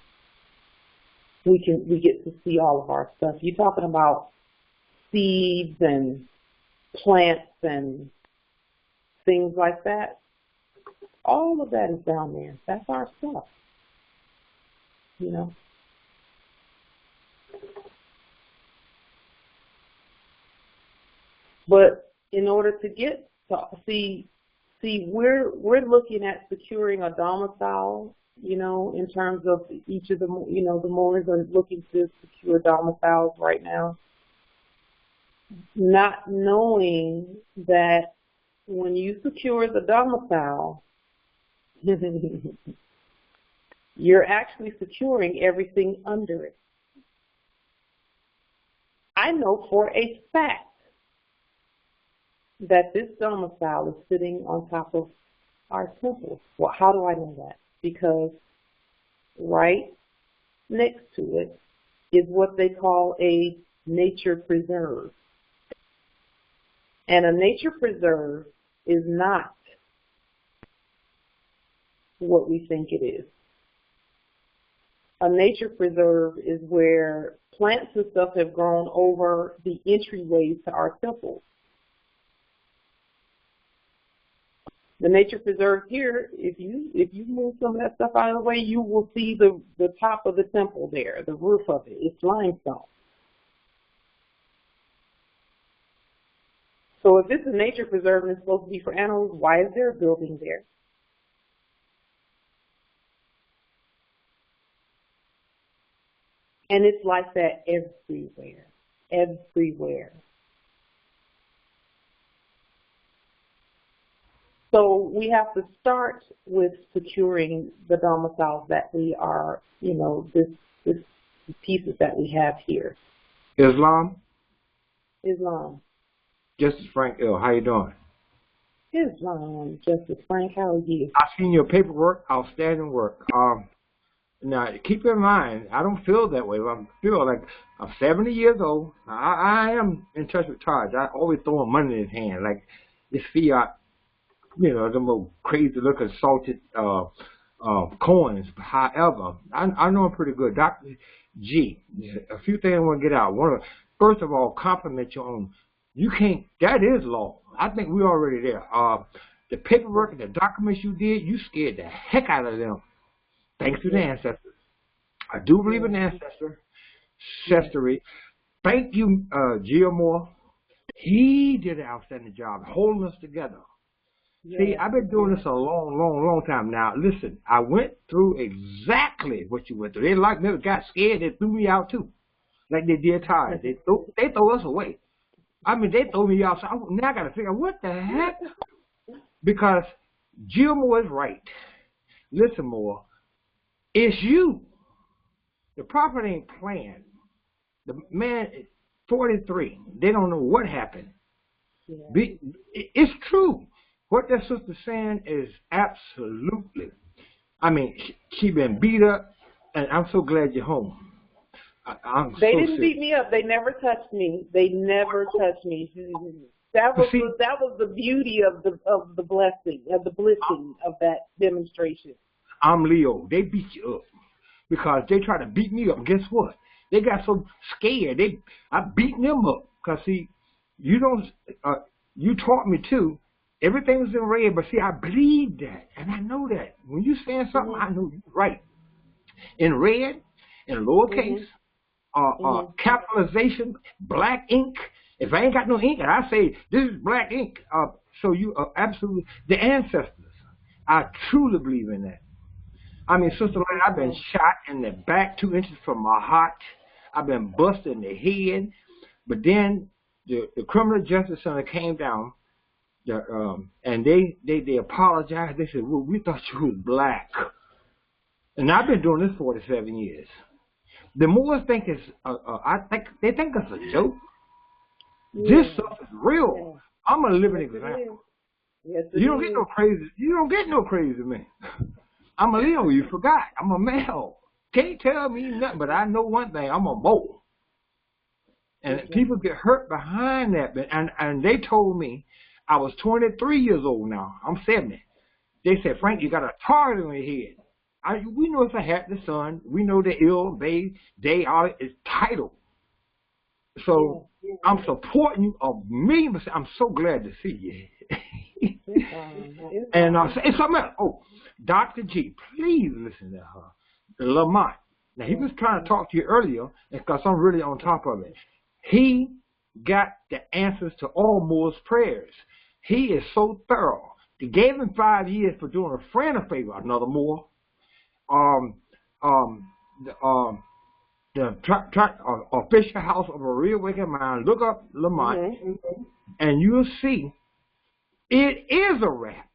[SPEAKER 1] we get to see all of our stuff. You're talking about seeds and plants and things like that. All of that is down there. That's our stuff, you know. But in order to get to see, we're looking at securing a domicile, you know, in terms of each of the, you know, the Moors are looking to secure domiciles right now, not knowing that when you secure the domicile, you're actually securing everything under it. I know for a fact that this domicile is sitting on top of our temple. Well, how do I know that? Because right next to it is what they call a nature preserve. And a nature preserve is not what we think it is. A nature preserve is where plants and stuff have grown over the entryways to our temples. The nature preserve here, if you move some of that stuff out of the way, you will see the top of the temple there, the roof of it. It's limestone. So if it's a nature preserve and it's supposed to be for animals, why is there a building there? And it's like that everywhere, everywhere. So we have to start with securing the domiciles that we are, you know, this pieces that we have here.
[SPEAKER 5] Islam?
[SPEAKER 1] Islam.
[SPEAKER 5] Justice Frank L., how you doing?
[SPEAKER 1] Islam, Justice Frank, how are you?
[SPEAKER 5] I've seen your paperwork, outstanding work. Now, keep in mind, I don't feel that way. I feel like I'm 70 years old. I am in touch with Taj. I always throw him money in his hand, like this fiat, you know, the most crazy-looking salted coins. However, I know him pretty good. Dr. G, a few things I want to get out. First of all, compliment you on, you can't, that is law. I think we're already there. The paperwork and the documents you did, you scared the heck out of them. Thanks to the ancestors. I do believe in ancestry. Thank you, Moore. He did an outstanding job holding us together. Yeah. See, I've been doing this a long time now. Listen, I went through exactly what you went through. They like me, got scared, they threw me out too. Like they did Ty. They throw us away. I mean, they throw me out. So now I got to figure out what the heck? Because Moore is right. Listen, Moore. It's you. The property ain't planned. The man, 43, they don't know what happened. Yeah. It's true. What that sister's saying is absolutely. I mean, she been beat up, and I'm so glad you're home.
[SPEAKER 1] They didn't beat me up. They never touched me. They never touched me. That was the beauty of the blessing, of the blessing of that demonstration.
[SPEAKER 5] I'm Leo. They beat you up because they try to beat me up. Guess what? They got so scared. I beat them up because see, you taught me too. Everything was in red, but see, I believe that, and I know that when you saying something, I know you're right. In red, in lowercase, capitalization, black ink. If I ain't got no ink, and I say this is black ink, so you are absolutely the ancestors. I truly believe in that. I mean, Sister Lane, I've been shot in the back 2 inches from my heart. I've been busted in the head. But then the criminal justice center came down, and they apologized. They said, well, we thought you was black. And I've been doing this 47 years. The Moors think it's, they think it's a joke. Yeah. This stuff is real. Yeah. I'm a living example. Yes, you don't get no crazy. You don't get no crazy man. I'm a Leo, you forgot. I'm a male. Can't tell me nothing, but I know one thing. I'm a mole. And people get hurt behind that. And they told me I was 23 years old now. I'm 70. They said, Frank, you got a target on your head. We know it's a hat, the sun. We know the ill, they are, it's title. So I'm supporting you a million %. I'm so glad to see you. And something else. Oh, Dr. G, please listen to her. Lamont. Now, he was trying to talk to you earlier because I'm really on top of it. He got the answers to all Moore's prayers. He is so thorough. They gave him 5 years for doing a friend a favor, another Moore. The official house of a real wicked mind. Look up Lamont, and you'll see it is a wrap.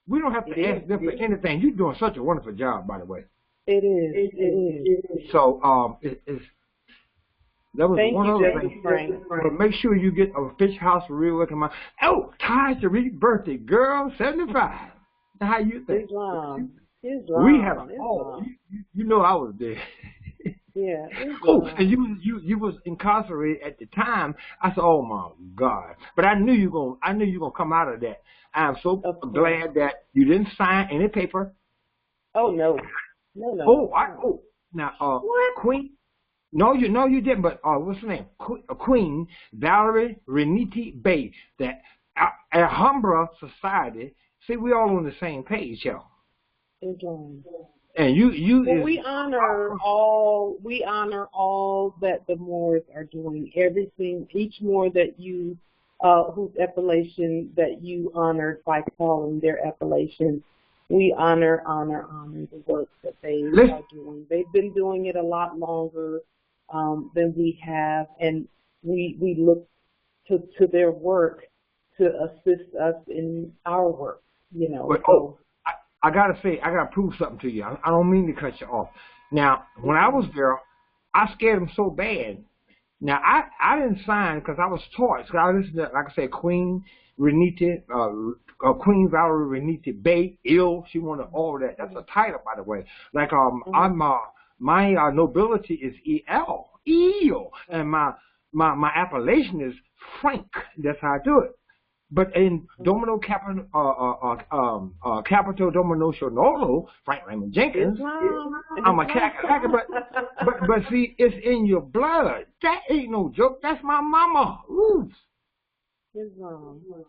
[SPEAKER 5] We don't have to ask them for anything. You're doing such a wonderful job, by the way.
[SPEAKER 1] It is.
[SPEAKER 5] So, that was one other thing. But make sure you get a fish house for real wicked mind. Oh, Ty Sharique's birthday, girl, 75. How you think?
[SPEAKER 1] Islam.
[SPEAKER 5] We had a hall. You know I was there.
[SPEAKER 1] Yeah.
[SPEAKER 5] Oh, and you was incarcerated at the time. I said, oh my God! But I knew you gonna come out of that. I'm so glad that you didn't sign any paper.
[SPEAKER 1] Oh no.
[SPEAKER 5] Now, Queen. No, you didn't. But what's her name? Queen Valerie Reniti Bay. That Alhambra Society. See, we all on the same page, y'all. And
[SPEAKER 1] we honor all that the Moors are doing. Everything, each Moor that you whose appellation that you honored by calling their appellation, we honor the work that they are doing. They've been doing it a lot longer than we have, and we look to their work to assist us in our work, you know.
[SPEAKER 5] But, I got to say, I got to prove something to you. I don't mean to cut you off. Now, when I was there, I scared them so bad. Now, I didn't sign because I was taught. So I listened to, like I said, Queen Renita, Queen Valerie Renita Bay, ill. She wanted all of that. That's a title, by the way. Like, my nobility is E.L., and my appellation is Frank. That's how I do it. But in Domino Capital Domicile Nolo, Frank Raymond Jenkins, I'm a Catholic, but see, it's in your blood. That ain't no joke. That's my mama. Ooh.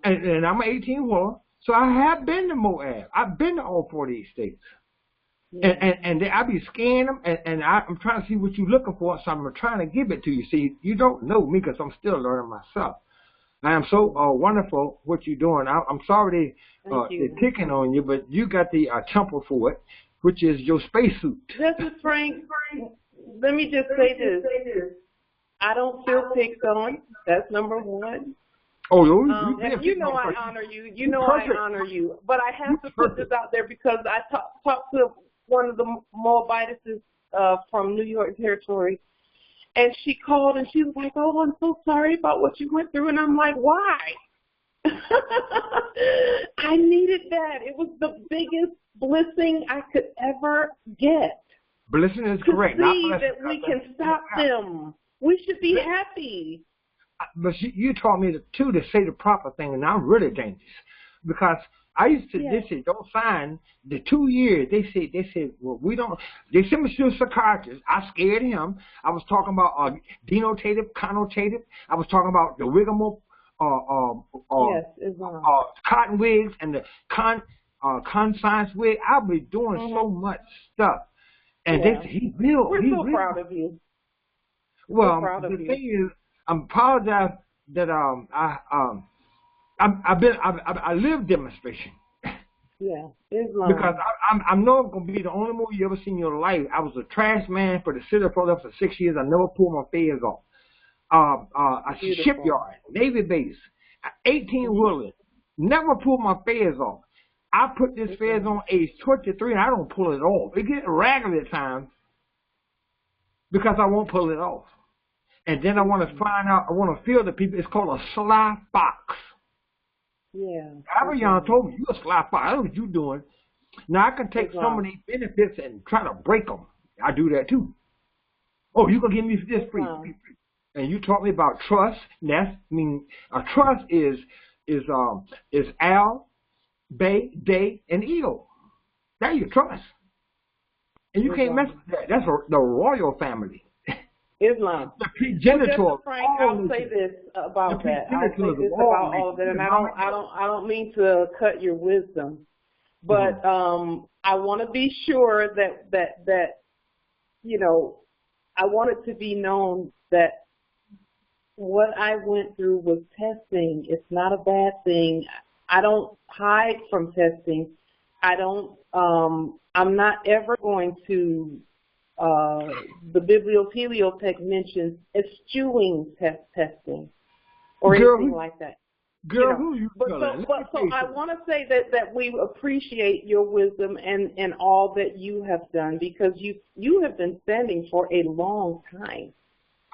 [SPEAKER 5] And I'm an 18-wheeler, so I have been to Moab. I've been to all 48 states. And I be scanning them, and I'm trying to see what you're looking for, so I'm trying to give it to you. See, you don't know me because I'm still learning myself. I am so wonderful what you're doing. I'm sorry they're picking on you, but you got the temper for it, which is your spacesuit.
[SPEAKER 1] Justice Frank, let me just say this. I don't feel picked on. That's number one.
[SPEAKER 5] Oh,
[SPEAKER 1] you know I honor you. You know I honor you. But I have to put this out there because I talked to one of the Moabites from New York Territory, and she called and she was like, "Oh, I'm so sorry about what you went through." And I'm like, "Why?" I needed that. It was the biggest blessing I could ever get.
[SPEAKER 5] Blessing is correct.
[SPEAKER 1] To see that we can stop them. We should be happy.
[SPEAKER 5] But you taught me to say the proper thing, and I'm really dangerous because I used to. They said don't sign the 2 years. They said well we don't. They sent me to a psychiatrist. I scared him. I was talking about denotative, connotative. I was talking about the wigamo, cotton wigs and the conscience wig. I'll be doing so much stuff, and they said
[SPEAKER 1] We're so proud of you.
[SPEAKER 5] Well, the thing is, I'm apologize that I live demonstration.
[SPEAKER 1] Yeah, Islam.
[SPEAKER 5] Because I know I'm gonna be the only movie you ever seen in your life. I was a trash man for the city of Philadelphia for 6 years. I never pulled my feds off. A shipyard, Navy base, 18-wheeler, never pulled my feds off. I put this feds on age 23 and I don't pull it off. It gets ragged at times because I won't pull it off. And then I want to find out, I want to feel the people. It's called a sly fox.
[SPEAKER 1] Yeah.
[SPEAKER 5] Abrion told me, you're a sly fox. I know what you're doing. Now, I can take some of these benefits and try to break them. I do that, too. Oh, you can give me this free. And you taught me about trust. A trust is Al, Bay, Day, and Ego. That's your trust. And you can't mess with that. That's the royal family.
[SPEAKER 1] Islam.
[SPEAKER 5] The progenitor.
[SPEAKER 1] Frank, I'll say this about that. I'll say this about all of it, and I don't mean to cut your wisdom, but I want to be sure that you know, I want it to be known that what I went through was testing. It's not a bad thing. I don't hide from testing. I'm not ever going to. The biblioteliotext mentions eschewing testing or anything like that.
[SPEAKER 5] Girl, who you
[SPEAKER 1] so I want to say that we appreciate your wisdom and all that you have done because you have been standing for a long time.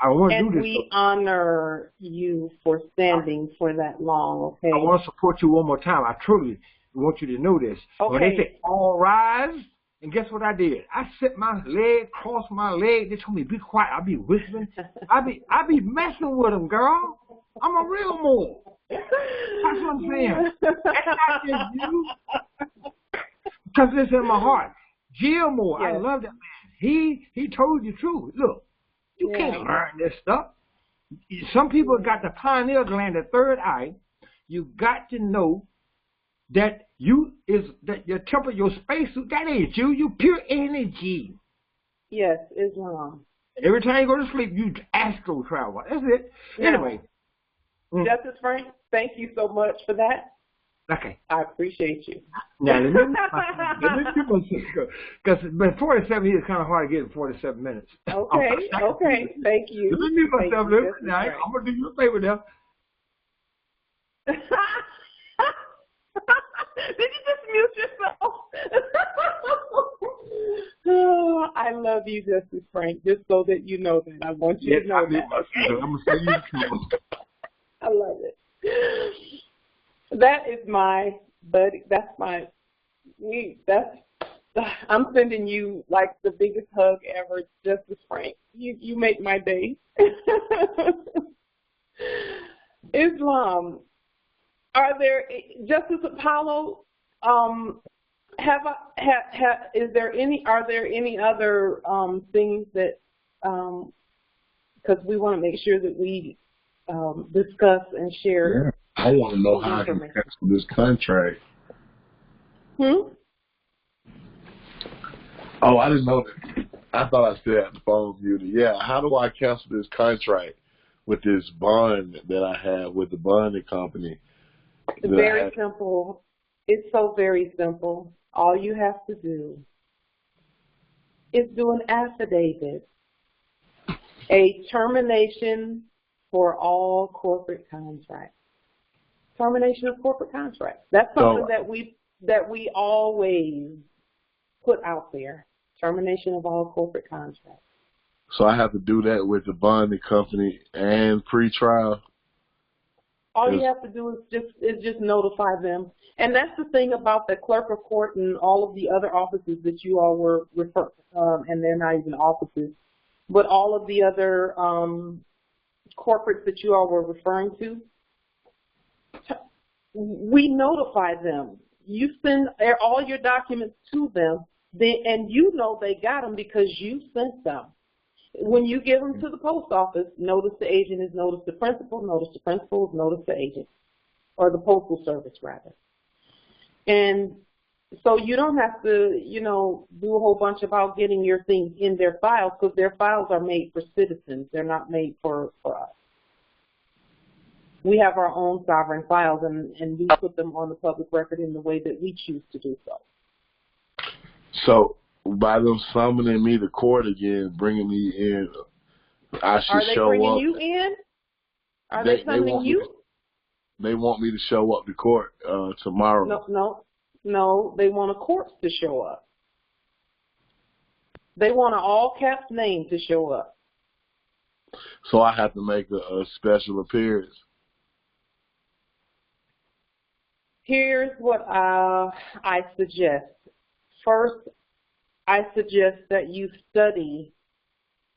[SPEAKER 1] And we honor you for standing for that long, okay?
[SPEAKER 5] I want to support you one more time. I truly want you to know this. Okay. When they say all rise, and guess what I did? I set my leg, crossed my leg. They told me, be quiet. I be whispering. I be messing with them, girl. I'm a real moor. That's what I'm saying. That's not just you. Because it's in my heart. Jill Moore, I love that man. He told you the truth. Look, you can't learn this stuff. Some people got the pineal gland, the third eye. You got to know that your temper, your spacesuit, that ain't you. You pure energy.
[SPEAKER 1] Yes, Islam.
[SPEAKER 5] Every time you go to sleep, you astral travel. That's it. Yeah. Anyway.
[SPEAKER 1] Justice Frank, thank you so much for that.
[SPEAKER 5] Okay.
[SPEAKER 1] I appreciate you.
[SPEAKER 5] Now, let me because 47 years is kind of hard to get in 47 minutes.
[SPEAKER 1] Okay, okay. Thank you.
[SPEAKER 5] Let me mute myself a little bit now. I'm going to do you a favor now.
[SPEAKER 1] Did you just mute yourself? Oh, I love you, Justice Frank, just so that you know that. I want you to know that. Okay?
[SPEAKER 5] I'm going to say you.
[SPEAKER 1] I love it. That is my buddy. That's my. I'm sending you like the biggest hug ever, Justice Frank. You make my day. Islam. Are there, Justice Apollo? Are there any other things that? Because we want to make sure that we discuss and share.
[SPEAKER 4] Yeah. I want to know how I can cancel this contract. Oh, I didn't know that. I thought I still had the phone muted. Yeah, how do I cancel this contract with this bond that I have with the bonding company?
[SPEAKER 1] Very simple. It's so very simple. All you have to do is do an affidavit, a termination for all corporate contracts. Termination of corporate contracts. That's something that we always put out there. Termination of all corporate contracts.
[SPEAKER 4] So I have to do that with the bonding company and pre-trial?
[SPEAKER 1] All you have to do is just notify them. And that's the thing about the clerk of court and all of the other offices that you all were referring, and they're not even offices, but all of the other corporates that you all were referring to. We notify them. You send all your documents to them, and you know they got them because you sent them. When you give them to the post office, notice the agent is notice the principal is notice the agent, or the postal service rather. And so you don't have to, do a whole bunch about getting your things in their files, because their files are made for citizens. They're not made for us. We have our own sovereign files, and we put them on the public record in the way that we choose to do so.
[SPEAKER 4] So by them summoning me to court again, bringing me in, I should show up.
[SPEAKER 1] Are they bringing you in? Are they summoning you?
[SPEAKER 4] They want me to show up to court tomorrow.
[SPEAKER 1] No. They want a corpse to show up. They want an all-caps name to show up.
[SPEAKER 4] So I have to make a special appearance.
[SPEAKER 1] Here's what I suggest. First, I suggest that you study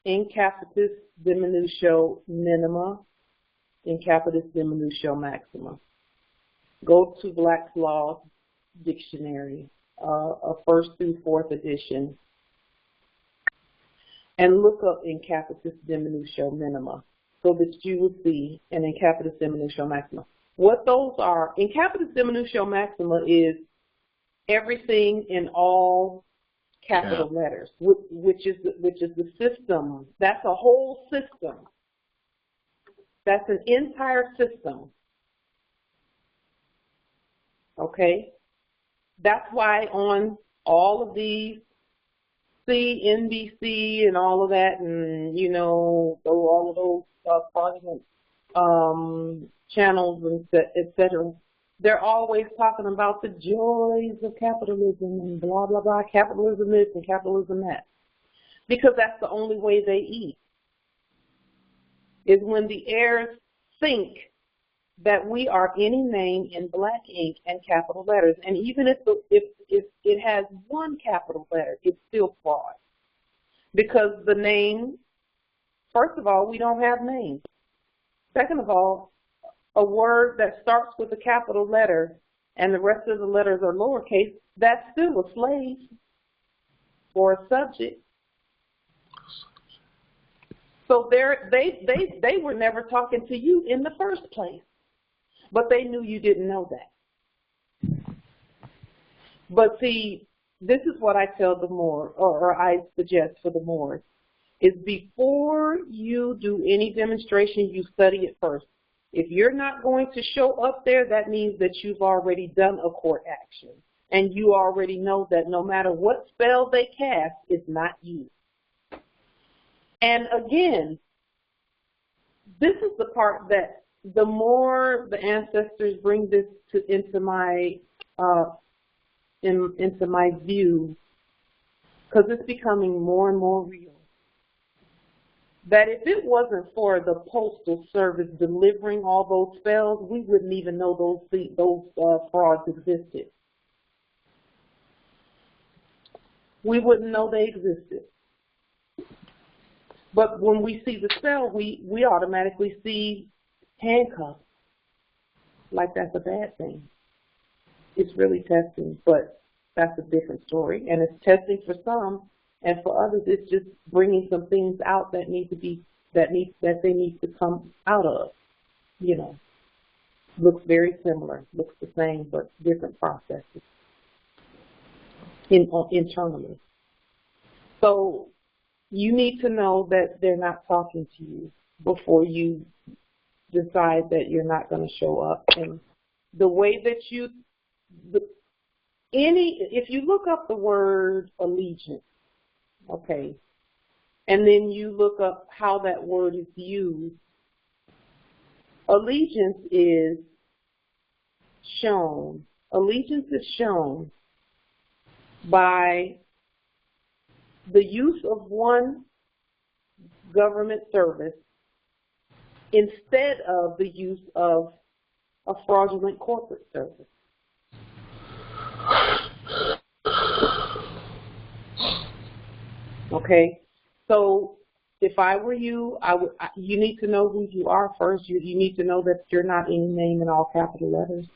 [SPEAKER 1] in capitis diminutio minima, in capitis diminutio maxima. Go to Black's Law Dictionary, a 1st through 4th edition, and look up in capitis diminutio minima so that you will see, and in capitis diminutio maxima. What those are, in capitis diminutio maxima is everything in all capital letters, which is the system. That's a whole system. That's an entire system. Okay? That's why on all of these NBC and all of that, and all of those parliament channels and etc. They're always talking about the joys of capitalism and blah, blah, blah, capitalism this and capitalism that. Because that's the only way they eat, is when the heirs think that we are any name in black ink and capital letters. And even if it has one capital letter, it's still fraud. Because the name, first of all, we don't have names. Second of all, a word that starts with a capital letter and the rest of the letters are lowercase, that's still a slave or a subject. So they were never talking to you in the first place, but they knew you didn't know that. But see, this is what I tell the Moor, or I suggest for the Moors, is before you do any demonstration, you study it first. If you're not going to show up there, that means that you've already done a court action. And you already know that no matter what spell they cast, it's not you. And again, this is the part that the more the ancestors bring this into my view, because it's becoming more and more real, that if it wasn't for the Postal Service delivering all those spells, we wouldn't even know those frauds existed. We wouldn't know they existed. But when we see the spell, we automatically see handcuffs, like that's a bad thing. It's really testing, but that's a different story. And it's testing for some, and for others, it's just bringing some things out that need to be that they need to come out of. You know, looks very similar, looks the same, but different processes internally. So you need to know that they're not talking to you before you decide that you're not going to show up. And the way that if you look up the word allegiance, okay, and then you look up how that word is used, allegiance is shown by the use of one government service instead of the use of a fraudulent corporate service. Okay, so if I were you, you need to know who you are first. You need to know that you're not any name in all capital letters.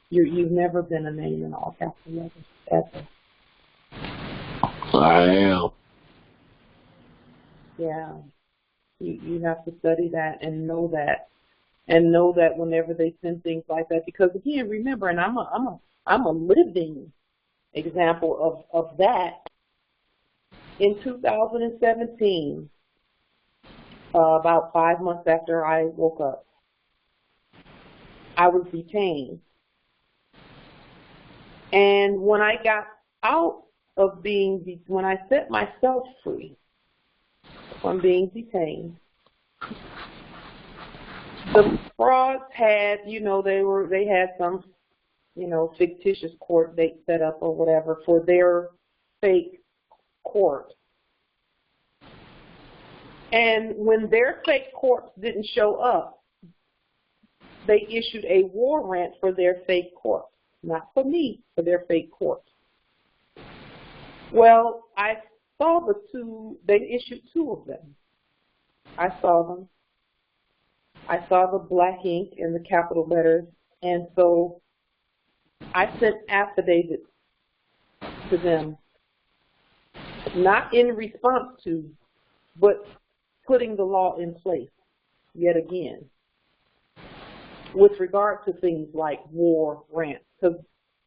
[SPEAKER 1] You've never been a name in all capital letters, ever.
[SPEAKER 4] I am.
[SPEAKER 1] Yeah, you have to study that and know that whenever they send things like that, because again, remember, and I'm a living example of that. In 2017, about 5 months after I woke up, I was detained, and when I got out of when I set myself free from being detained, the frauds had, they had some, fictitious court date set up or whatever for their fake court. And when their fake courts didn't show up, they issued a warrant for their fake court. Not for me, for their fake court. Well, I saw they issued two of them. I saw them. I saw the black ink and the capital letters, and so I sent affidavits to them, not in response to, but putting the law in place yet again with regard to things like war rants, because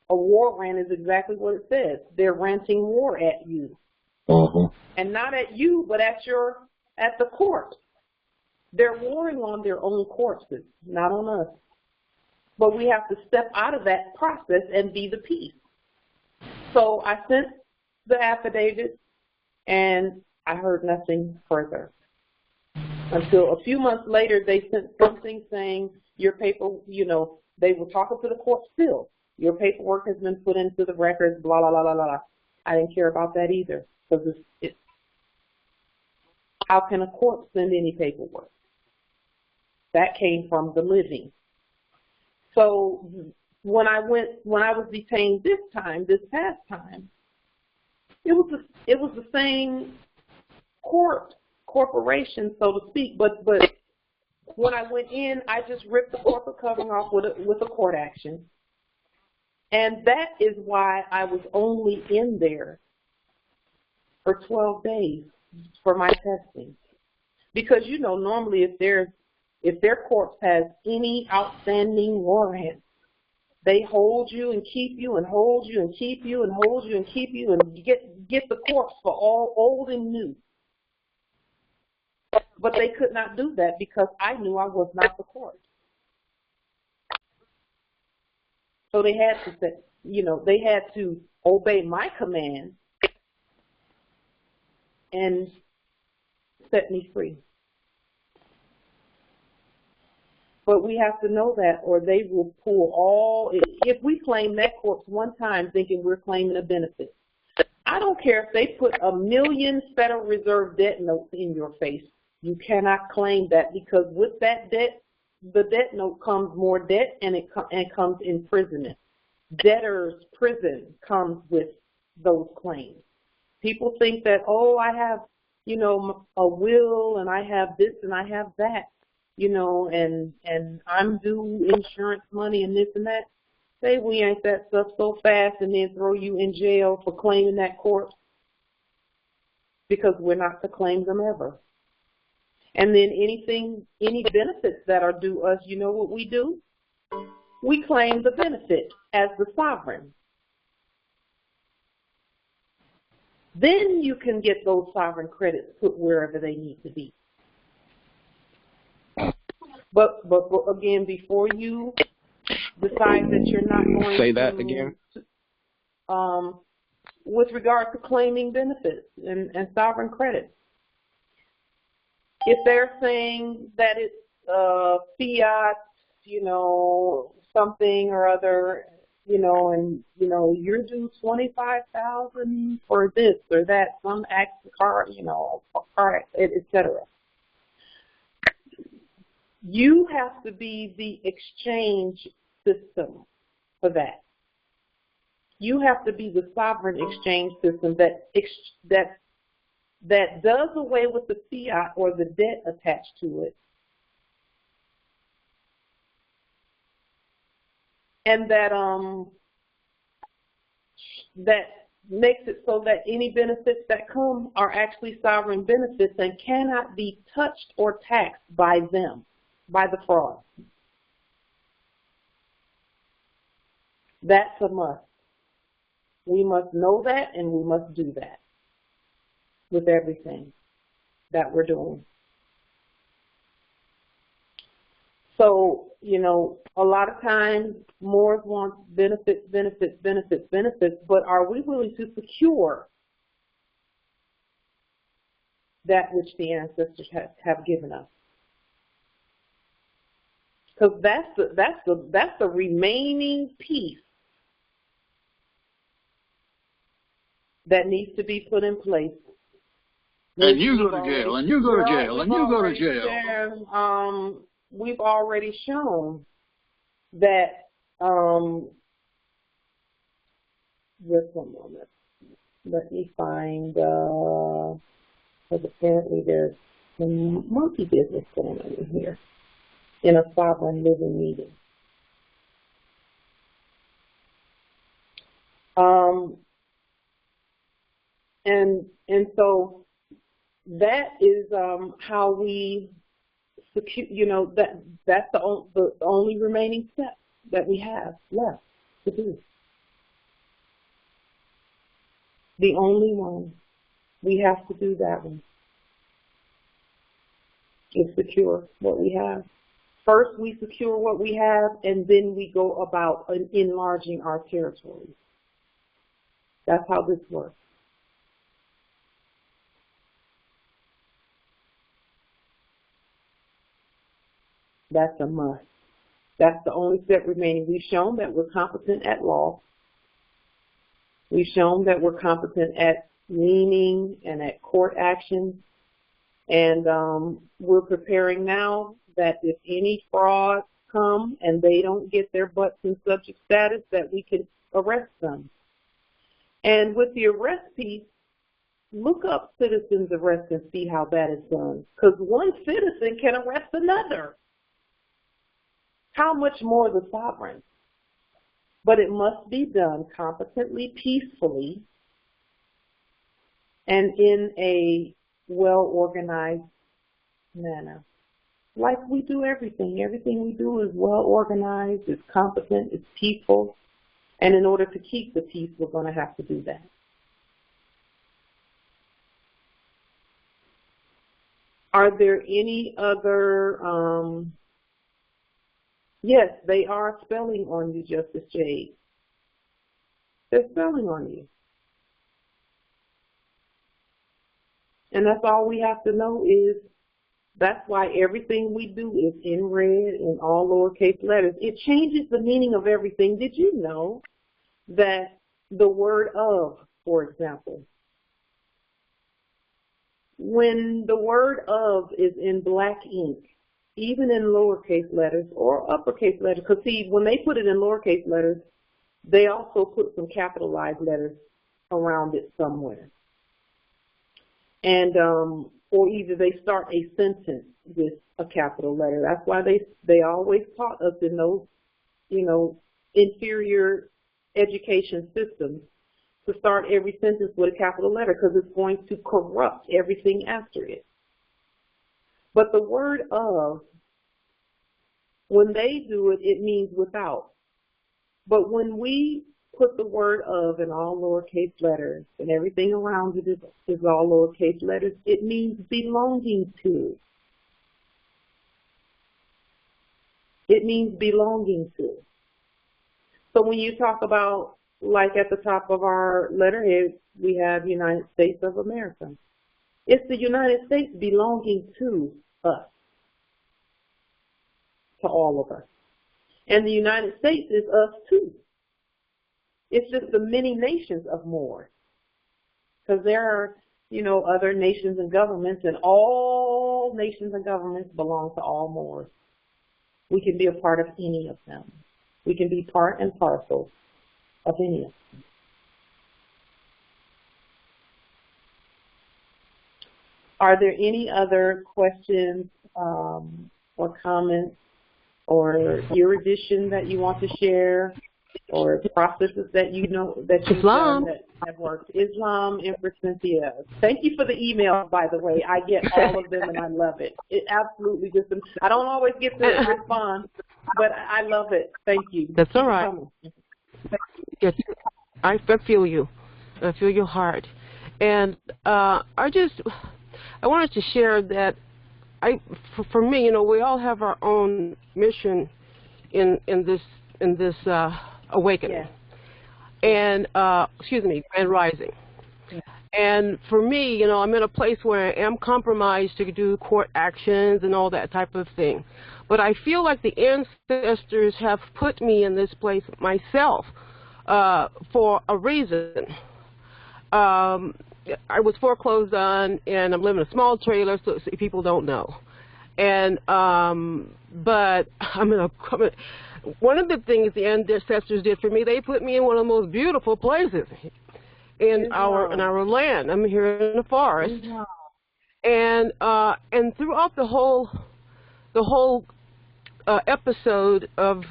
[SPEAKER 1] a war rant is exactly what it says. They're ranting war at you. And not at you, but at the court. They're warring on their own corpses, not on us. But we have to step out of that process and be the peace. So I sent the affidavit, and I heard nothing further. Until a few months later, they sent something saying, your paper, they were talking to the court still. Your paperwork has been put into the records, blah, blah, blah, blah, blah. I didn't care about that either. Because how can a court send any paperwork? That came from the living. So when I was detained this past time, it was the same corporation, so to speak, but when I went in, I just ripped the corporate covering off with a court action. And that is why I was only in there for 12 days for my testing. Because, normally if their court has any outstanding warrant, they hold you and keep you and hold you and keep you and hold you and keep you and get the courts for all old and new. But they could not do that because I knew I was not the court. So they had to say, they had to obey my command and set me free. But we have to know that, or they will pull all. If we claim that corpse one time thinking we're claiming a benefit, I don't care if they put 1 million Federal Reserve debt notes in your face. You cannot claim that, because with that debt, the debt note comes more debt, and it comes imprisonment. Debtor's prison comes with those claims. People think that, oh, I have, a will, and I have this and I have that, and I'm due insurance money and this and that. Say we yank that stuff so fast and then throw you in jail for claiming that corpse, because we're not to claim them ever. And then any benefits that are due us, you know what we do? We claim the benefit as the sovereign. Then you can get those sovereign credits put wherever they need to be. But again, before you decide that you're not going
[SPEAKER 2] say
[SPEAKER 1] to
[SPEAKER 2] that again.
[SPEAKER 1] With regard to claiming benefits and sovereign credits, if they're saying that it's fiat, something or other, and you're due $25,000 for this or that, some car, etc. You have to be the exchange system for that. You have to be the sovereign exchange system that does away with the fiat or the debt attached to it, and that makes it so that any benefits that come are actually sovereign benefits and cannot be touched or taxed by them, by the fraud. That's a must. We must know that, and we must do that with everything that we're doing. So, a lot of times Moors want benefits, but are we willing to secure that which the ancestors have given us? Because that's the remaining piece that needs to be put in place.
[SPEAKER 6] And you go to jail, and you go to jail, and you go to jail.
[SPEAKER 1] We've already shown that, just one moment, let me find, because apparently there's some monkey business going on in here, in a sovereign living meeting. And so that is how we secure, that's the only remaining step that we have left to do. The only one. We have to do that one. Is secure what we have. First we secure what we have, and then we go about enlarging our territory. That's how this works. That's a must. That's the only step remaining. We've shown that we're competent at law. We've shown that we're competent at leaning and at court actions. And we're preparing now that if any frauds come and they don't get their butts in subject status, that we can arrest them. And with the arrest piece, look up citizens arrest and see how that is done. Because one citizen can arrest another. How much more the sovereign? But it must be done competently, peacefully, and in a well-organized manner. Like we do everything. Everything we do is well-organized, it's competent, it's peaceful. And in order to keep the peace, we're going to have to do that. Are there any other Yes, they are spelling on you, Justice Jade. They're spelling on you. And that's all we have to know is that's why everything we do is in red in all lowercase letters. It changes the meaning of everything. Did you know that the word of, for example, when the word of is in black ink, even in lowercase letters or uppercase letters, because see, when they put it in lowercase letters, they also put some capitalized letters around it somewhere. And or either they start a sentence with a capital letter. That's why they always taught us in those, inferior education systems to start every sentence with a capital letter, because it's going to corrupt everything after it. But the word of, when they do it, it means without. But when we put the word of in all lowercase letters and everything around it is all lowercase letters, it means belonging to. It means belonging to. So when you talk about, like at the top of our letterhead, we have United States of America. It's the United States belonging to us, to all of us. And the United States is us too. It's just the many nations of Moors. Because there are, other nations and governments, and all nations and governments belong to all Moors. We can be a part of any of them. We can be part and parcel of any of them. Are there any other questions or comments or erudition that you want to share, or processes that you've done that have worked? Islam, Empress Cynthia. Thank you for the email, by the way. I get all of them and I love it. It absolutely just, I don't always get to respond, but I love it. Thank you.
[SPEAKER 7] That's all right. Yes, I feel you. I feel your heart. And I wanted to share that for me, we all have our own mission in this awakening, and and rising. And for me, I'm in a place where I am compromised to do court actions and all that type of thing. But I feel like the ancestors have put me in this place myself for a reason. I was foreclosed on, and I'm living in a small trailer, so people don't know. And but one of the things the ancestors did for me, they put me in one of the most beautiful places in our land. I'm here in the forest, and throughout the whole episode of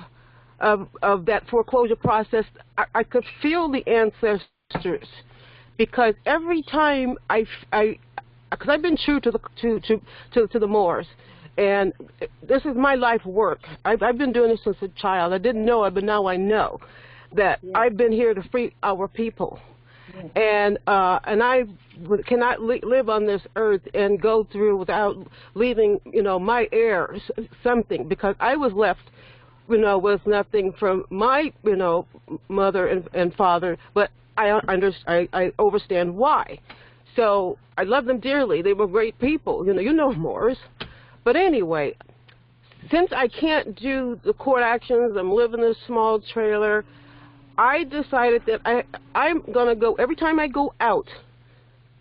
[SPEAKER 7] that foreclosure process, I could feel the ancestors, because every time because I've been true to the Moors. And this is my life work. I've been doing this since a child. I didn't know it, but now I know that I've been here to free our people. And I cannot live on this earth and go through without leaving, my heirs something, because I was left, with nothing from my, mother and father, but I understand why. So I love them dearly. They were great people. Moors. But anyway, since I can't do the court actions, I'm living in a small trailer, I decided that I'm going to go, every time I go out,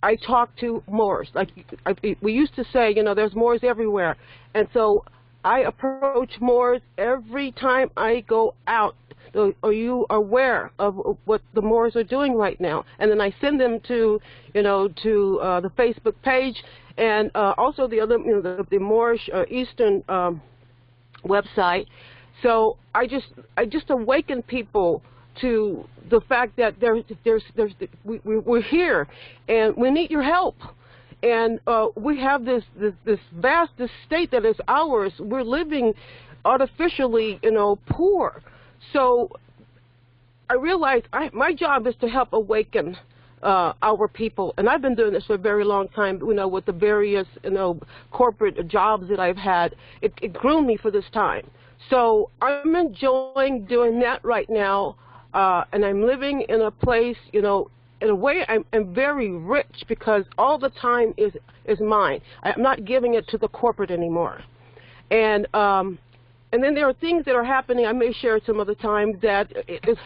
[SPEAKER 7] I talk to Moors. Like we used to say, there's Moors everywhere. And so I approach Moors every time I go out. Are you aware of what the Moors are doing right now? And then I send them to, the Facebook page, and also the other, the Moorish Eastern website. So I just awaken people to the fact that we're here, and we need your help. And we have this vast estate that is ours. We're living artificially, poor. So I realized my job is to help awaken our people, and I've been doing this for a very long time. With the various corporate jobs that I've had, it groomed me for this time. So I'm enjoying doing that right now, and I'm living in a place, you know, in a way I'm very rich because all the time is mine. I'm not giving it to the corporate anymore. And then there are things that are happening, I may share some other time, that is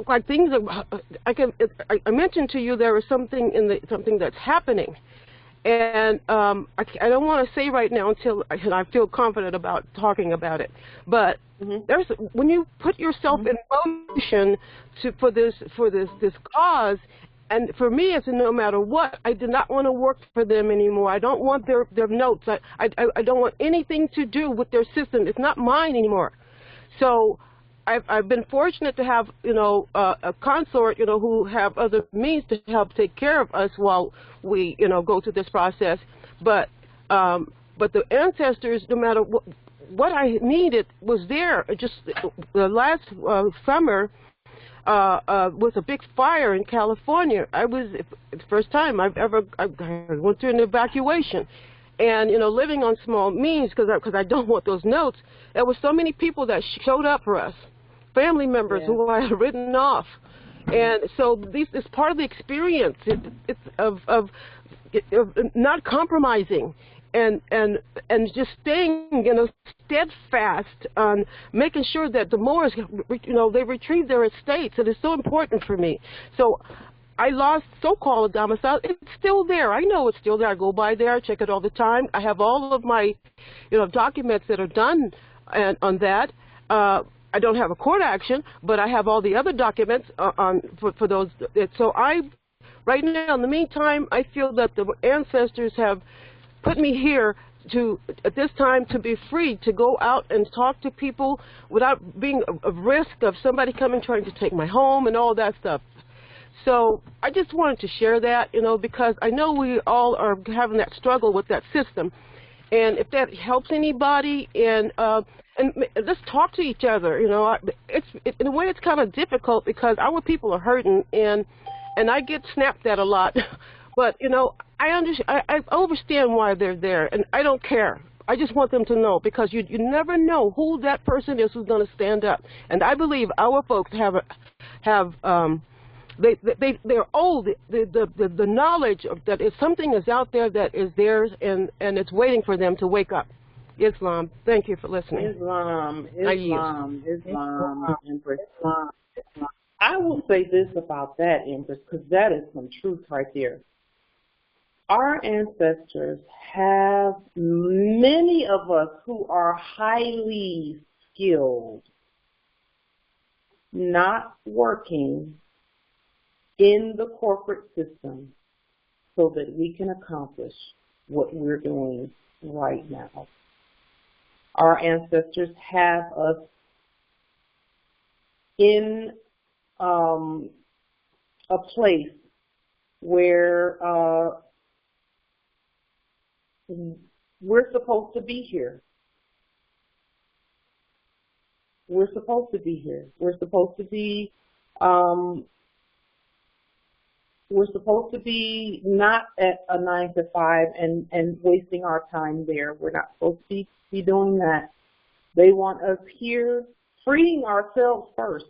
[SPEAKER 7] like things that I mentioned to you there is something something that's happening. And I don't want to say right now until I feel confident about talking about it. But there's when you put yourself in motion for this cause, and for me, it's no matter what. I do not want to work for them anymore. I don't want their notes. I don't want anything to do with their system. It's not mine anymore. So I've been fortunate to have, you know, a consort, you know, who have other means to help take care of us while we, you know, go through this process. But the ancestors, no matter what I needed, was there. Just the last summer was a big fire in California. It's the first time I went through an evacuation. And, you know, living on small means, because I don't want those notes, there were so many people that showed up for us, family members who I had written off. And so this is part of the experience of not compromising and just staying, you know, steadfast on making sure that the Moors, you know, they retrieve their estates. It is so important for me. So I lost so-called domicile. It's still there. I know it's still there. I go by there, I check it all the time. I have all of my, you know, documents that are done on that. I don't have a court action, but I have all the other documents for those. So right now, in the meantime, I feel that the ancestors have put me here at this time to be free to go out and talk to people without being a risk of somebody coming trying to take my home and all that stuff. So I just wanted to share that, you know, because I know we all are having that struggle with that system. And if that helps anybody, and let's talk to each other, you know. In a way it's kind of difficult because our people are hurting, and I get snapped at a lot. But, you know, I understand why they're there, and I don't care. I just want them to know, because you never know who that person is who's going to stand up. And I believe our folks they're old. The knowledge of that if something is out there that is theirs, and it's waiting for them to wake up. Islam. Thank you for listening.
[SPEAKER 1] Islam. Empress. I will say this about that, Empress, because that is some truth right there. Our ancestors have, many of us who are highly skilled, not working in the corporate system so that we can accomplish what we're doing right now. Our ancestors have us in a place where we're supposed to be here. We're supposed to be here. We're supposed to be not at a 9 to 5 and wasting our time there. We're not supposed to be doing that. They want us here, freeing ourselves first.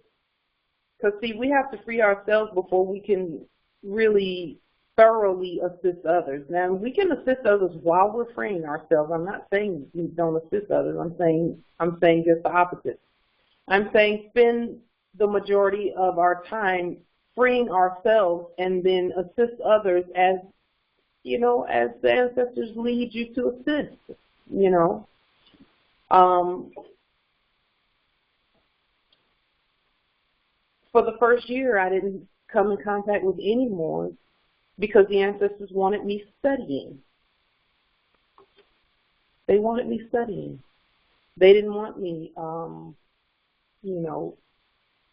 [SPEAKER 1] Because, see, we have to free ourselves before we can really thoroughly assist others. Now, we can assist others while we're freeing ourselves. I'm not saying we don't assist others. I'm saying just the opposite. I'm saying spend the majority of our time freeing ourselves and then assist others as, you know, as the ancestors lead you to assist, you know. For the first year, I didn't come in contact with any Moors because the ancestors wanted me studying. They wanted me studying. They didn't want me, you know,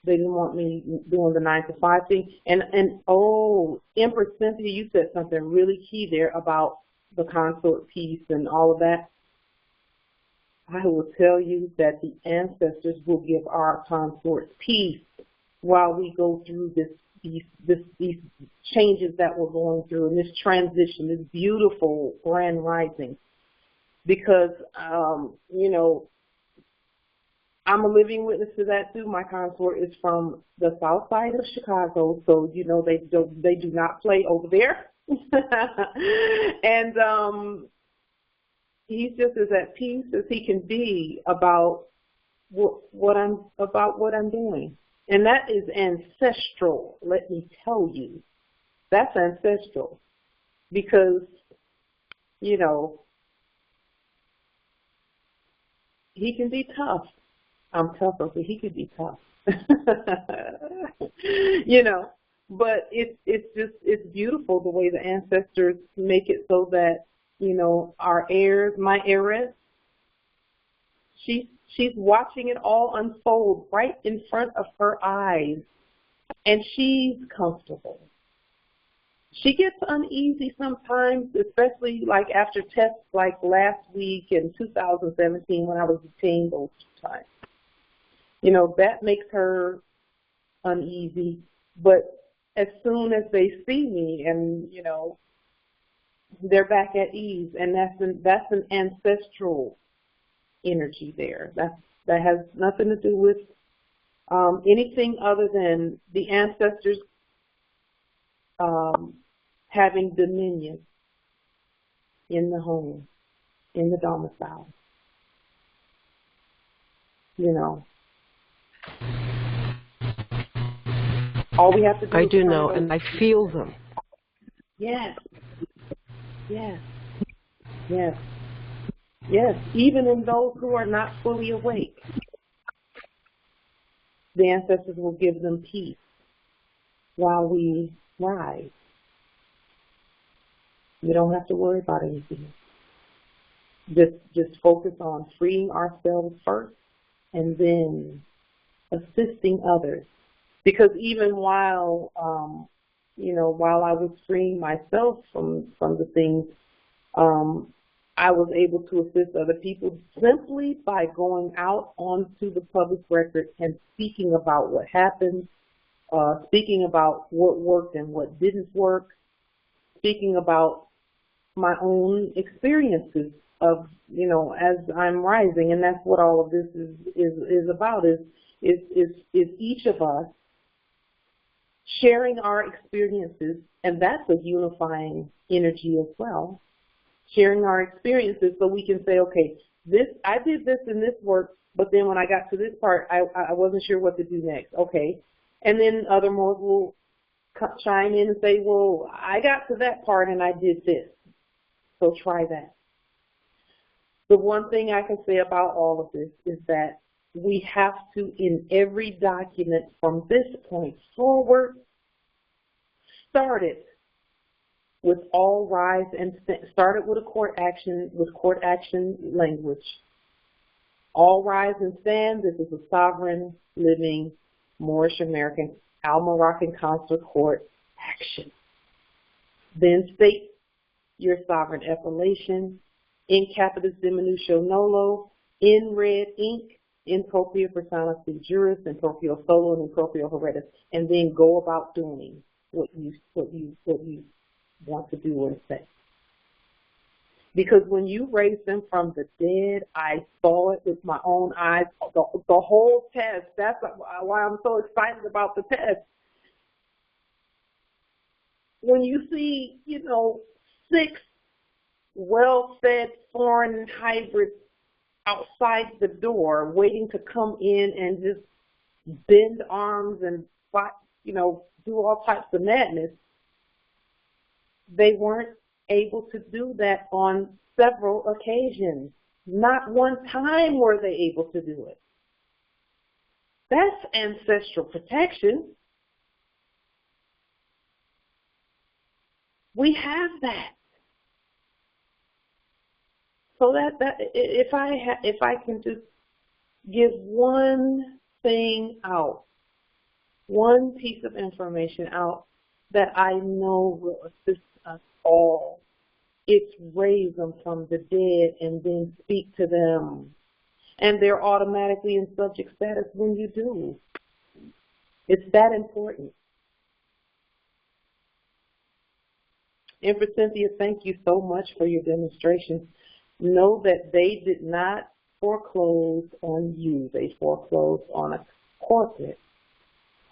[SPEAKER 1] they didn't want me doing the 9 to 5 thing. And oh, Empress Cynthia, you said something really key there about the consort piece and all of that. I will tell you that the ancestors will give our consorts peace while we go through these changes that we're going through and this transition, this beautiful grand rising. Because, you know, I'm a living witness to that too. My consort is from the south side of Chicago, so you know they do not play over there. And he's just as at peace as he can be about what I'm doing, and that is ancestral. Let me tell you, that's ancestral, because you know he can be tough. I'm tougher, but he could be tough. You know, but it's beautiful the way the ancestors make it so that, you know, our heirs, my heiress, she's watching it all unfold right in front of her eyes, and she's comfortable. She gets uneasy sometimes, especially like after tests like last week in 2017 when I was detained those 2 times. You know, that makes her uneasy, but as soon as they see me and, you know, they're back at ease, and that's an ancestral energy there. That has nothing to do with anything other than the ancestors having dominion in the home, in the domicile. You know, all we have to do
[SPEAKER 7] I
[SPEAKER 1] is
[SPEAKER 7] do know, and I feel them.
[SPEAKER 1] Yes. Yes. Yes. Yes. Even in those who are not fully awake, the ancestors will give them peace while we rise. We don't have to worry about anything. Just focus on freeing ourselves first and then assisting others. Because even while, you know, while I was freeing myself from the things, I was able to assist other people simply by going out onto the public record and speaking about what happened, speaking about what worked and what didn't work, speaking about my own experiences of, you know, as I'm rising. And that's what all of this is about, is each of us sharing our experiences, and that's a unifying energy as well. Sharing our experiences so we can say, okay, I did this and this worked, but then when I got to this part, I wasn't sure what to do next. Okay. And then other Moors will chime in and say, well, I got to that part and I did this. So try that. The one thing I can say about all of this is that we have to, in every document from this point forward, start it with all rise and start it with a court action, with court action language. All rise and stand. This is a sovereign, living, Moorish American, Moroccan consular court action. Then state your sovereign appellation in capitis, dimiutio, nolo, in red ink, in propria personam, juris, in proprio solo, and in proprio heredes, and then go about doing what you want to do and say. Because when you raise them from the dead, I saw it with my own eyes, the whole test. That's why I'm so excited about the test. When you see, you know, 6 well-fed foreign hybrids outside the door waiting to come in and just bend arms and, you know, do all types of madness, they weren't able to do that on several occasions. Not one time were they able to do it. That's ancestral protection. We have that. So that if I can just give one thing out, one piece of information out that I know will assist us all, it's raise them from the dead and then speak to them. And they're automatically in subject status when you do. It's that important. Empress Cynthia, thank you so much for your demonstration. Know that they did not foreclosed on you. They foreclosed on a corporate,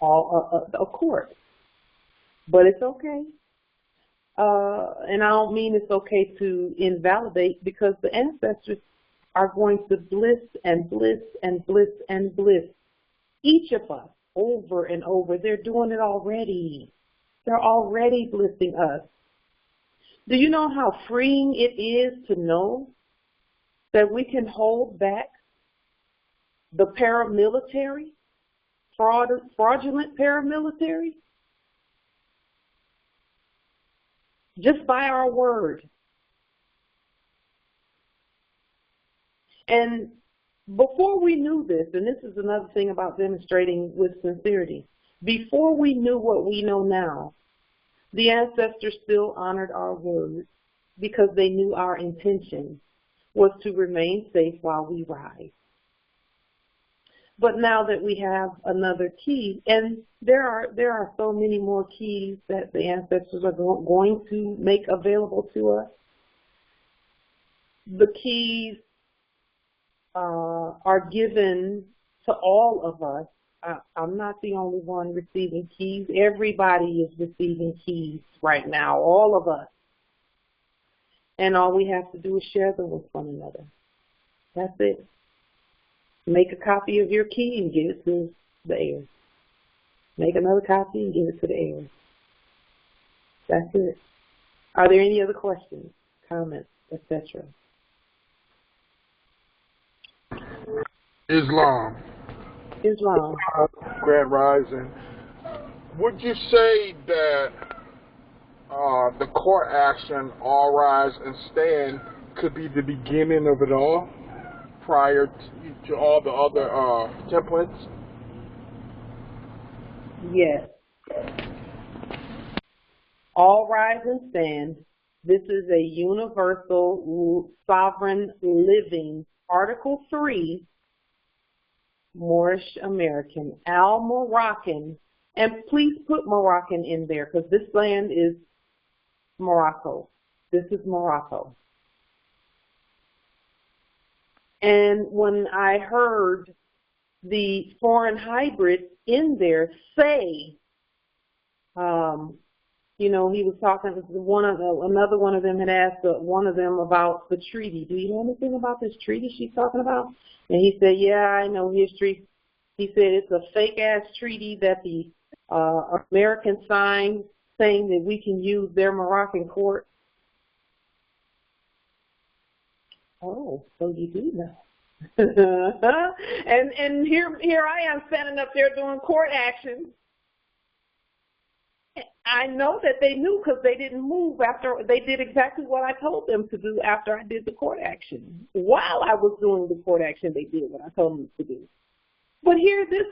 [SPEAKER 1] a court. But it's okay. And I don't mean it's okay to invalidate, because the ancestors are going to bliss and bliss and bliss and bliss each of us over and over. They're doing it already. They're already blissing us. Do you know how freeing it is to know that we can hold back the paramilitary, fraudulent paramilitary, just by our word? And before we knew this, and this is another thing about demonstrating with sincerity, before we knew what we know now, the ancestors still honored our word because they knew our intention was to remain safe while we rise. But now that we have another key, and there are so many more keys that the ancestors are going to make available to us. The keys are given to all of us. I'm not the only one receiving keys. Everybody is receiving keys right now, all of us. And all we have to do is share them with one another. That's it. Make a copy of your key and give it to the heirs. Make another copy and give it to the heirs. That's it. Are there any other questions, comments, etc.?
[SPEAKER 3] Islam.
[SPEAKER 8] Grand Rising. Would you say that the court action, all rise and stand, could be the beginning of it all, prior to all the other templates?
[SPEAKER 1] Yes. All rise and stand. This is a universal sovereign living, Article 3, Moorish American, Moroccan, and please put Moroccan in there because this land is Morocco. This is Morocco. And when I heard the foreign hybrids in there say, you know, he was talking, another one of them had asked one of them about the treaty. Do you know anything about this treaty she's talking about? And he said, yeah, I know history. He said it's a fake-ass treaty that the Americans signed saying that we can use their Moroccan court. Oh, so you do know. and here I am standing up there doing court action. I know that they knew because they didn't move after they did exactly what I told them to do after I did the court action. While I was doing the court action, they did what I told them to do. But here, this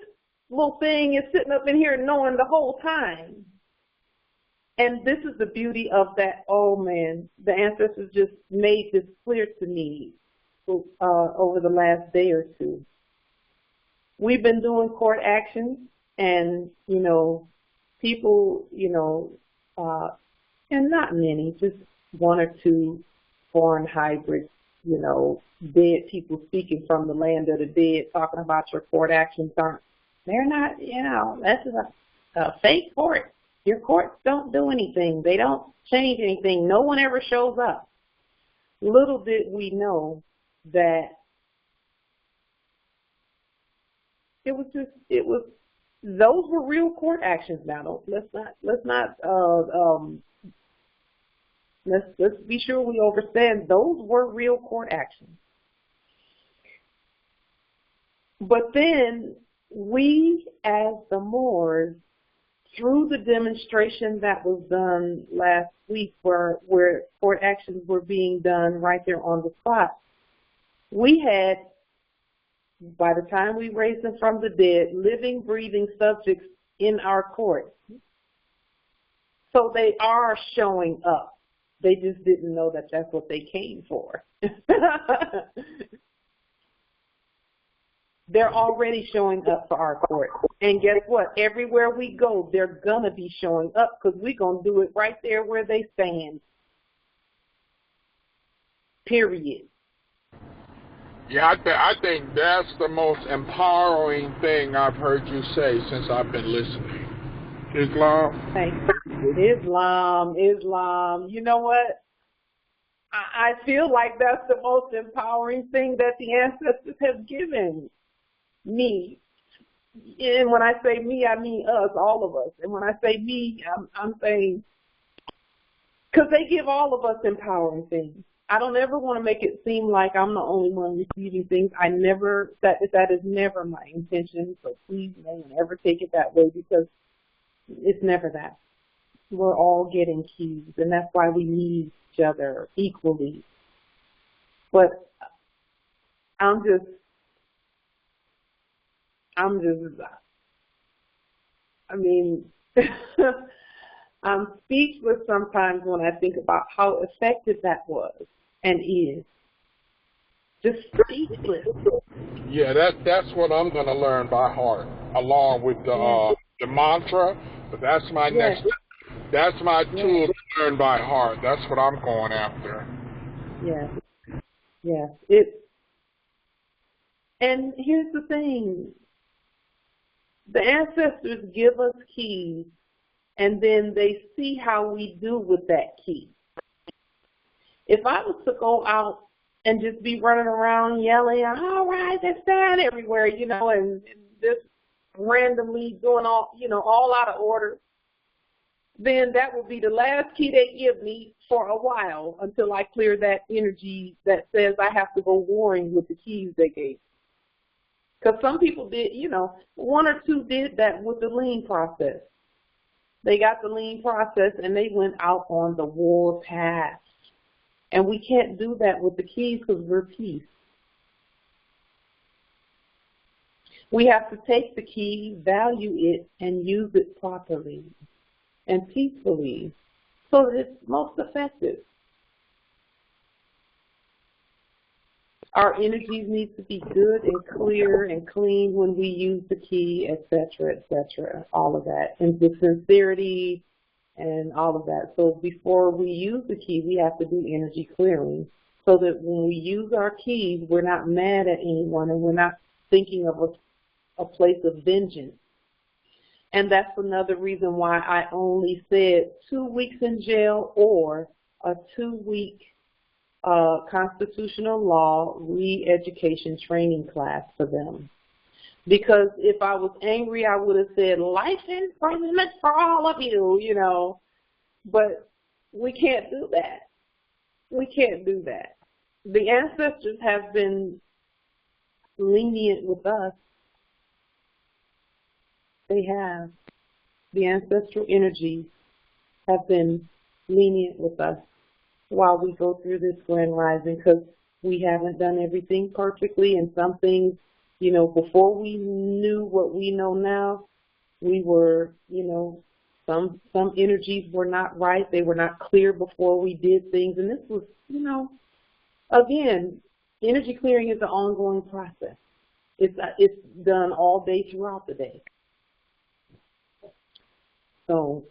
[SPEAKER 1] little thing is sitting up in here knowing the whole time. And this is the beauty of that. Oh, man, the ancestors just made this clear to me over the last day or two. We've been doing court actions, and, you know, people, you know, and not many, just one or two foreign hybrids, you know, dead people speaking from the land of the dead, talking about your court actions they're not, you know, that's a fake court. Your courts don't do anything. They don't change anything. No one ever shows up. Little did we know that those were real court actions. Now, let's be sure we understand those were real court actions. But then we, as the Moors, through the demonstration that was done last week where court actions were being done right there on the spot, we had, by the time we raised them from the dead, living, breathing subjects in our court. So they are showing up. They just didn't know that that's what they came for. They're already showing up for our court. And guess what? Everywhere we go, they're going to be showing up because we're going to do it right there where they stand. Period.
[SPEAKER 8] Yeah, I think that's the most empowering thing I've heard you say since I've been listening. Islam?
[SPEAKER 1] Thank you. Islam. You know what? I feel like that's the most empowering thing that the ancestors have given me. And when I say me, I mean us, all of us. And when I say me, I'm saying, because they give all of us empowering things. I don't ever want to make it seem like I'm the only one receiving things. That is never my intention. So please don't ever take it that way, because it's never that. We're all getting keys, and that's why we need each other equally. But I'm just, I mean, I'm speechless sometimes when I think about how effective that was and is. Just speechless.
[SPEAKER 8] Yeah, that's what I'm going to learn by heart, along with the mantra. But that's my next. That's my tool to learn by heart. That's what I'm going after.
[SPEAKER 1] Yes. And here's the thing. The ancestors give us keys, and then they see how we do with that key. If I was to go out and just be running around yelling, all right, that's down everywhere, and just randomly doing all out of order, then that will be the last key they give me for a while until I clear that energy that says I have to go warring with the keys they gave. Because some people did, one or two did that with the lean process. They got the lean process and they went out on the war path. And we can't do that with the keys because we're peace. We have to take the key, value it, and use it properly and peacefully so that it's most effective. Our energies need to be good and clear and clean when we use the key, etc., all of that. And the sincerity and all of that. So before we use the key, we have to do energy clearing so that when we use our keys, we're not mad at anyone and we're not thinking of a place of vengeance. And that's another reason why I only said 2 weeks in jail or a 2-week constitutional law re-education training class for them. Because if I was angry, I would have said life imprisonment for all of you, But we can't do that. We can't do that. The ancestors have been lenient with us. They have. The ancestral energies have been lenient with us while we go through this grand rising, because we haven't done everything perfectly, and some things, before we knew what we know now, we were, some energies were not right. They were not clear before we did things, and this was, again, energy clearing is an ongoing process. It's done all day throughout the day. So,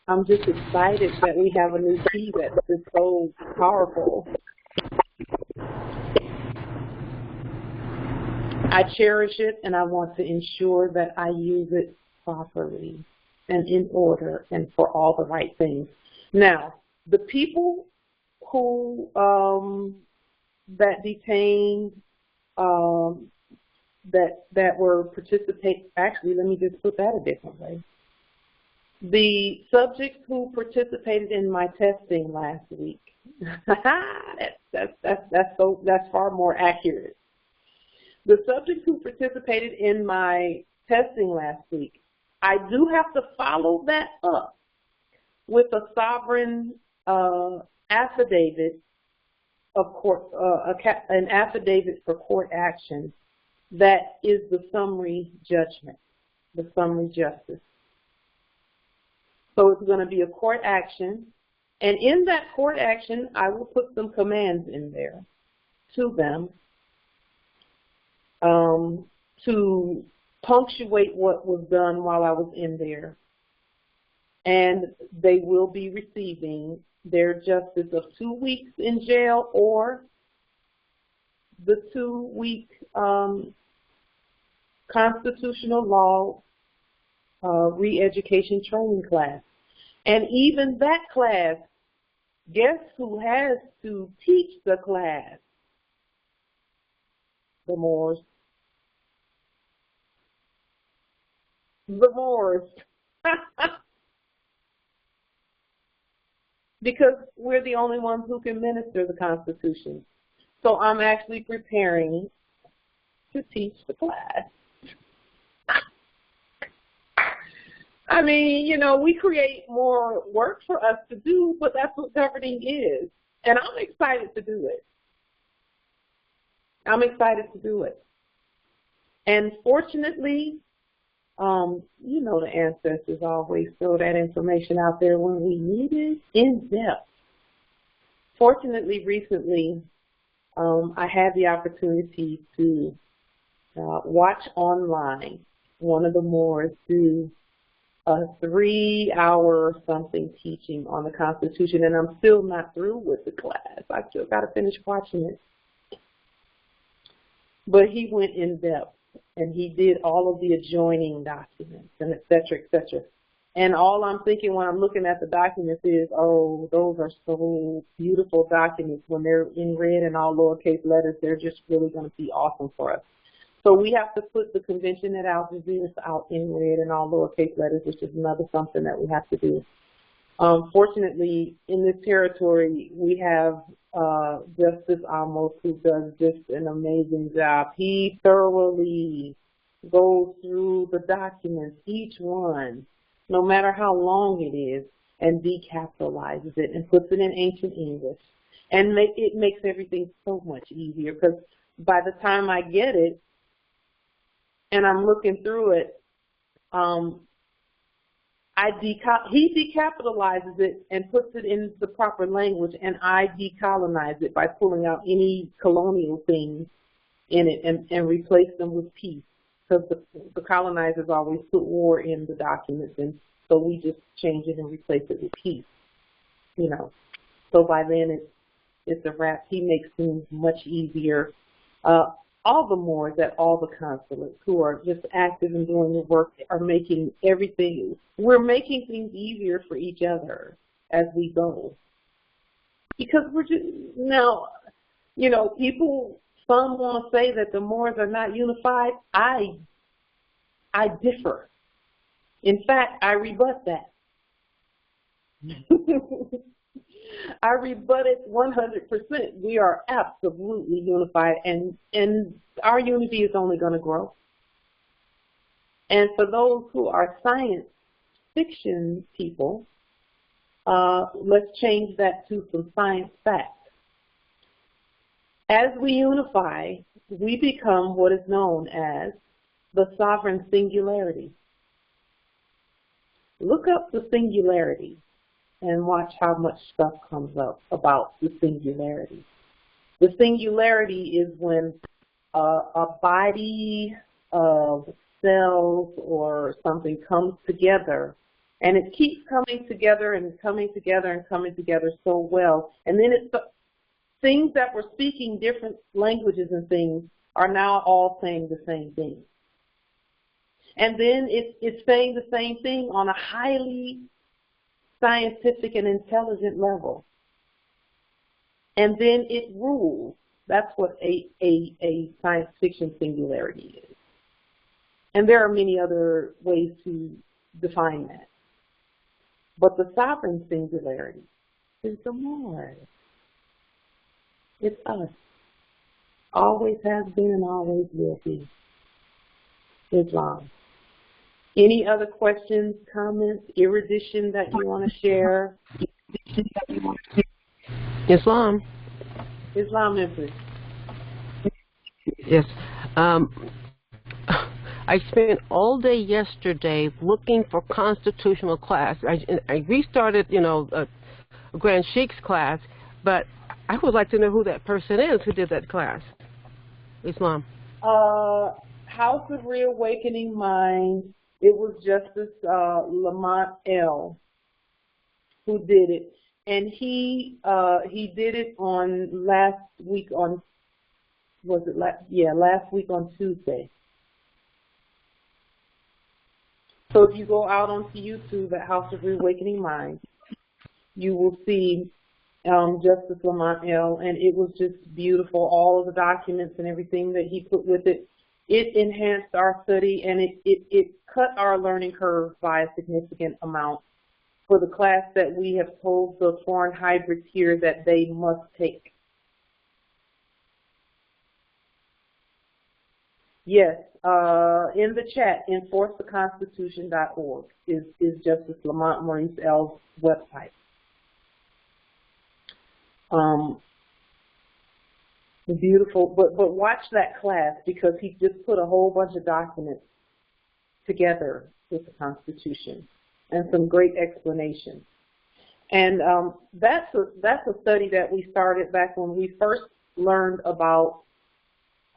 [SPEAKER 1] I'm just excited that we have a new key that is so powerful. I cherish it, and I want to ensure that I use it properly and in order and for all the right things. Now, the people who that detained, that were participating, actually, let me just put that a different way. The subjects who participated in my testing last week, that's far more accurate. The subjects who participated in my testing last week, I do have to follow that up with a sovereign affidavit of court, an affidavit for court action that is the summary judgment, the summary justice. So it's going to be a court action, and in that court action, I will put some commands in there to them to punctuate what was done while I was in there. And they will be receiving their justice of 2 weeks in jail or the 2-week constitutional law re-education training class. And even that class, guess who has to teach the class? The Moors. The Moors. Because we're the only ones who can minister the Constitution. So I'm actually preparing to teach the class. I mean, you know, we create more work for us to do, but that's what governing is. And I'm excited to do it. I'm excited to do it. And fortunately, you know, the ancestors always throw that information out there when we need it in depth. Fortunately, recently, I had the opportunity to watch online one of the Moors do a 3-hour something teaching on the Constitution, and I'm still not through with the class. I still got to finish watching it. But he went in depth, and he did all of the adjoining documents, and et cetera, et cetera. And all I'm thinking when I'm looking at the documents is, oh, those are so beautiful documents. When they're in red and all lowercase letters, they're just really going to be awesome for us. So we have to put the Convention et Algiers out in red and all lowercase letters, which is another something that we have to do. Fortunately, in this territory, we have Justice Amos, who does just an amazing job. He thoroughly goes through the documents, each one, no matter how long it is, and decapitalizes it and puts it in ancient English. And it makes everything so much easier, because by the time I get it and I'm looking through it, he decapitalizes it and puts it in the proper language, and I decolonize it by pulling out any colonial things in it and replace them with peace, because the colonizers always put war in the documents, and so we just change it and replace it with peace, you know. So by then it's a wrap. He makes things much easier. All the Moors at all the consulates who are just active in doing the work are making everything, we're making things easier for each other as we go. Because we're just, now, you know, some want to say that the Moors are not unified. I differ. In fact, I rebut that. I rebut it 100%. We are absolutely unified, and our unity is only going to grow. And for those who are science fiction people, let's change that to some science facts. As we unify, we become what is known as the sovereign singularity. Look up the singularity and watch how much stuff comes up about the singularity. The singularity is when a body of cells or something comes together, and it keeps coming together and coming together and coming together so well. And then it's things that were speaking different languages and things are now all saying the same thing. And then it's saying the same thing on a highly scientific and intelligent level. And then it rules. That's what a science fiction singularity is. And there are many other ways to define that. But the sovereign singularity is the Moor. It's us. Always has been and always will be. Islam. Any other questions, comments, erudition that you want to share?
[SPEAKER 7] Islam.
[SPEAKER 1] Islam, Empress.
[SPEAKER 7] Yes. I spent all day yesterday looking for constitutional class. I restarted, you know, a Grand Sheikh's class, but I would like to know who that person is who did that class. Islam.
[SPEAKER 1] House of Reawakening Mind. It was Justice Lamont L. who did it, and he did it on last week on was it last week on Tuesday. So if you go out onto YouTube at House of Reawakening Mind, you will see Justice Lamont L., and it was just beautiful. All of the documents and everything that he put with it, it enhanced our study, and it cut our learning curve by a significant amount for the class that we have told the foreign hybrids here that they must take. Yes, in the chat, enforcetheconstitution.org is Justice Lamont Maurice L.'s website. Beautiful, but watch that class, because he just put a whole bunch of documents together with the Constitution and some great explanations. And that's a study that we started back when we first learned about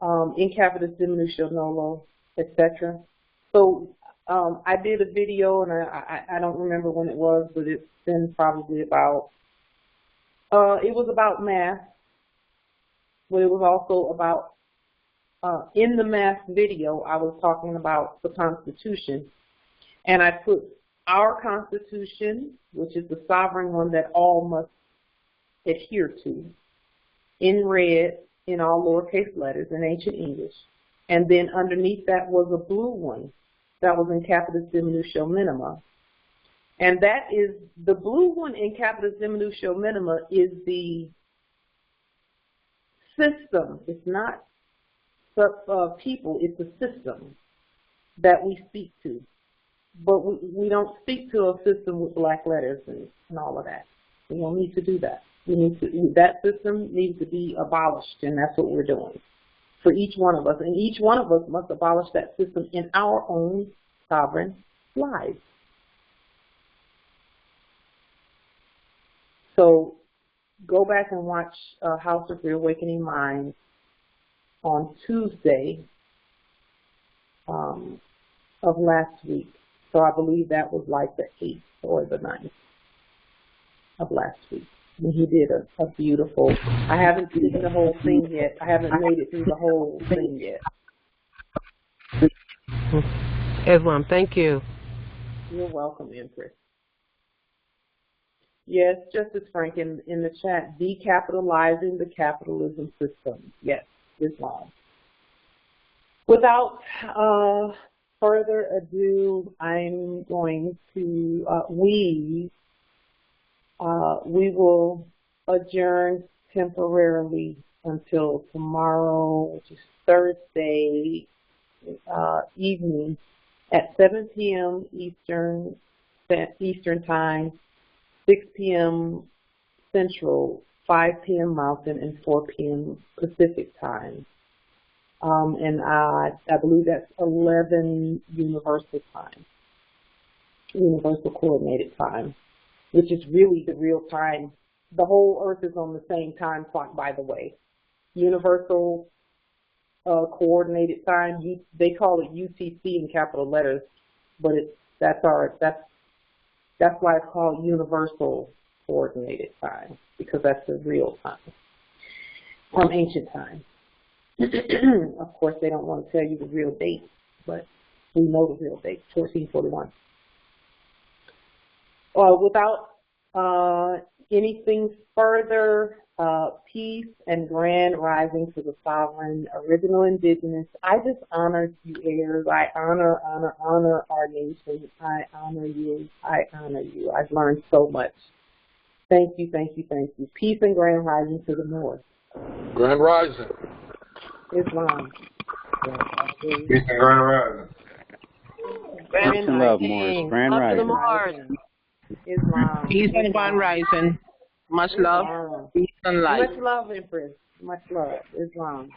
[SPEAKER 1] in capitis, dimiutio, nolo, etc. So I did a video, and I don't remember when it was, but it's been probably about, it was about math, but it was also about, in the math video, I was talking about the Constitution, and I put our Constitution, which is the sovereign one that all must adhere to, in red, in all lowercase letters in ancient English. And then underneath that was a blue one that was in capitis, diminutio, minima. And that is, the blue one in capitis, diminutio, minima is the system. It's not people, it's a system that we speak to. But we don't speak to a system with black letters and all of that. We don't need to do that. That system needs to be abolished, and that's what we're doing for each one of us. And each one of us must abolish that system in our own sovereign lives. So go back and watch House of Reawakening Mind on Tuesday of last week. So I believe that was like the 8th or the 9th of last week. And he did a beautiful, I haven't seen the whole thing yet. I haven't made it through the whole thing yet.
[SPEAKER 7] Islam, thank you.
[SPEAKER 1] You're welcome, Empress. Yes, Justice Frank in the chat, decapitalizing the capitalism system. Yes, Islam. Without further ado, I'm going to, we will adjourn temporarily until tomorrow, which is Thursday evening at 7 p.m. Eastern Time, 6 p.m. Central, 5 p.m. Mountain, and 4 p.m. Pacific Time. And I believe that's 11 Universal Time, Universal Coordinated Time, which is really the real time. The whole Earth is on the same time clock, by the way. Universal Coordinated Time, they call it UTC in capital letters, but that's why it's called Universal Coordinated Time, because that's the real time from ancient time. Of course, they don't want to tell you the real date, but we know the real date, 1441. Without anything further, peace and grand rising to the sovereign, original indigenous. I just honor you, heirs. I honor our nation. I honor you. I honor you. I've learned so much. Thank you, thank you, thank you. Peace and grand rising to the north.
[SPEAKER 8] Grand rising.
[SPEAKER 1] Islam.
[SPEAKER 3] Peace and grand rising.
[SPEAKER 1] Grand
[SPEAKER 9] and love, Morris. Grand rising.
[SPEAKER 1] Islam.
[SPEAKER 10] Peace and grand rising. Much love.
[SPEAKER 1] Islam.
[SPEAKER 10] Peace and light.
[SPEAKER 1] Much love, Empress. Much love. Islam.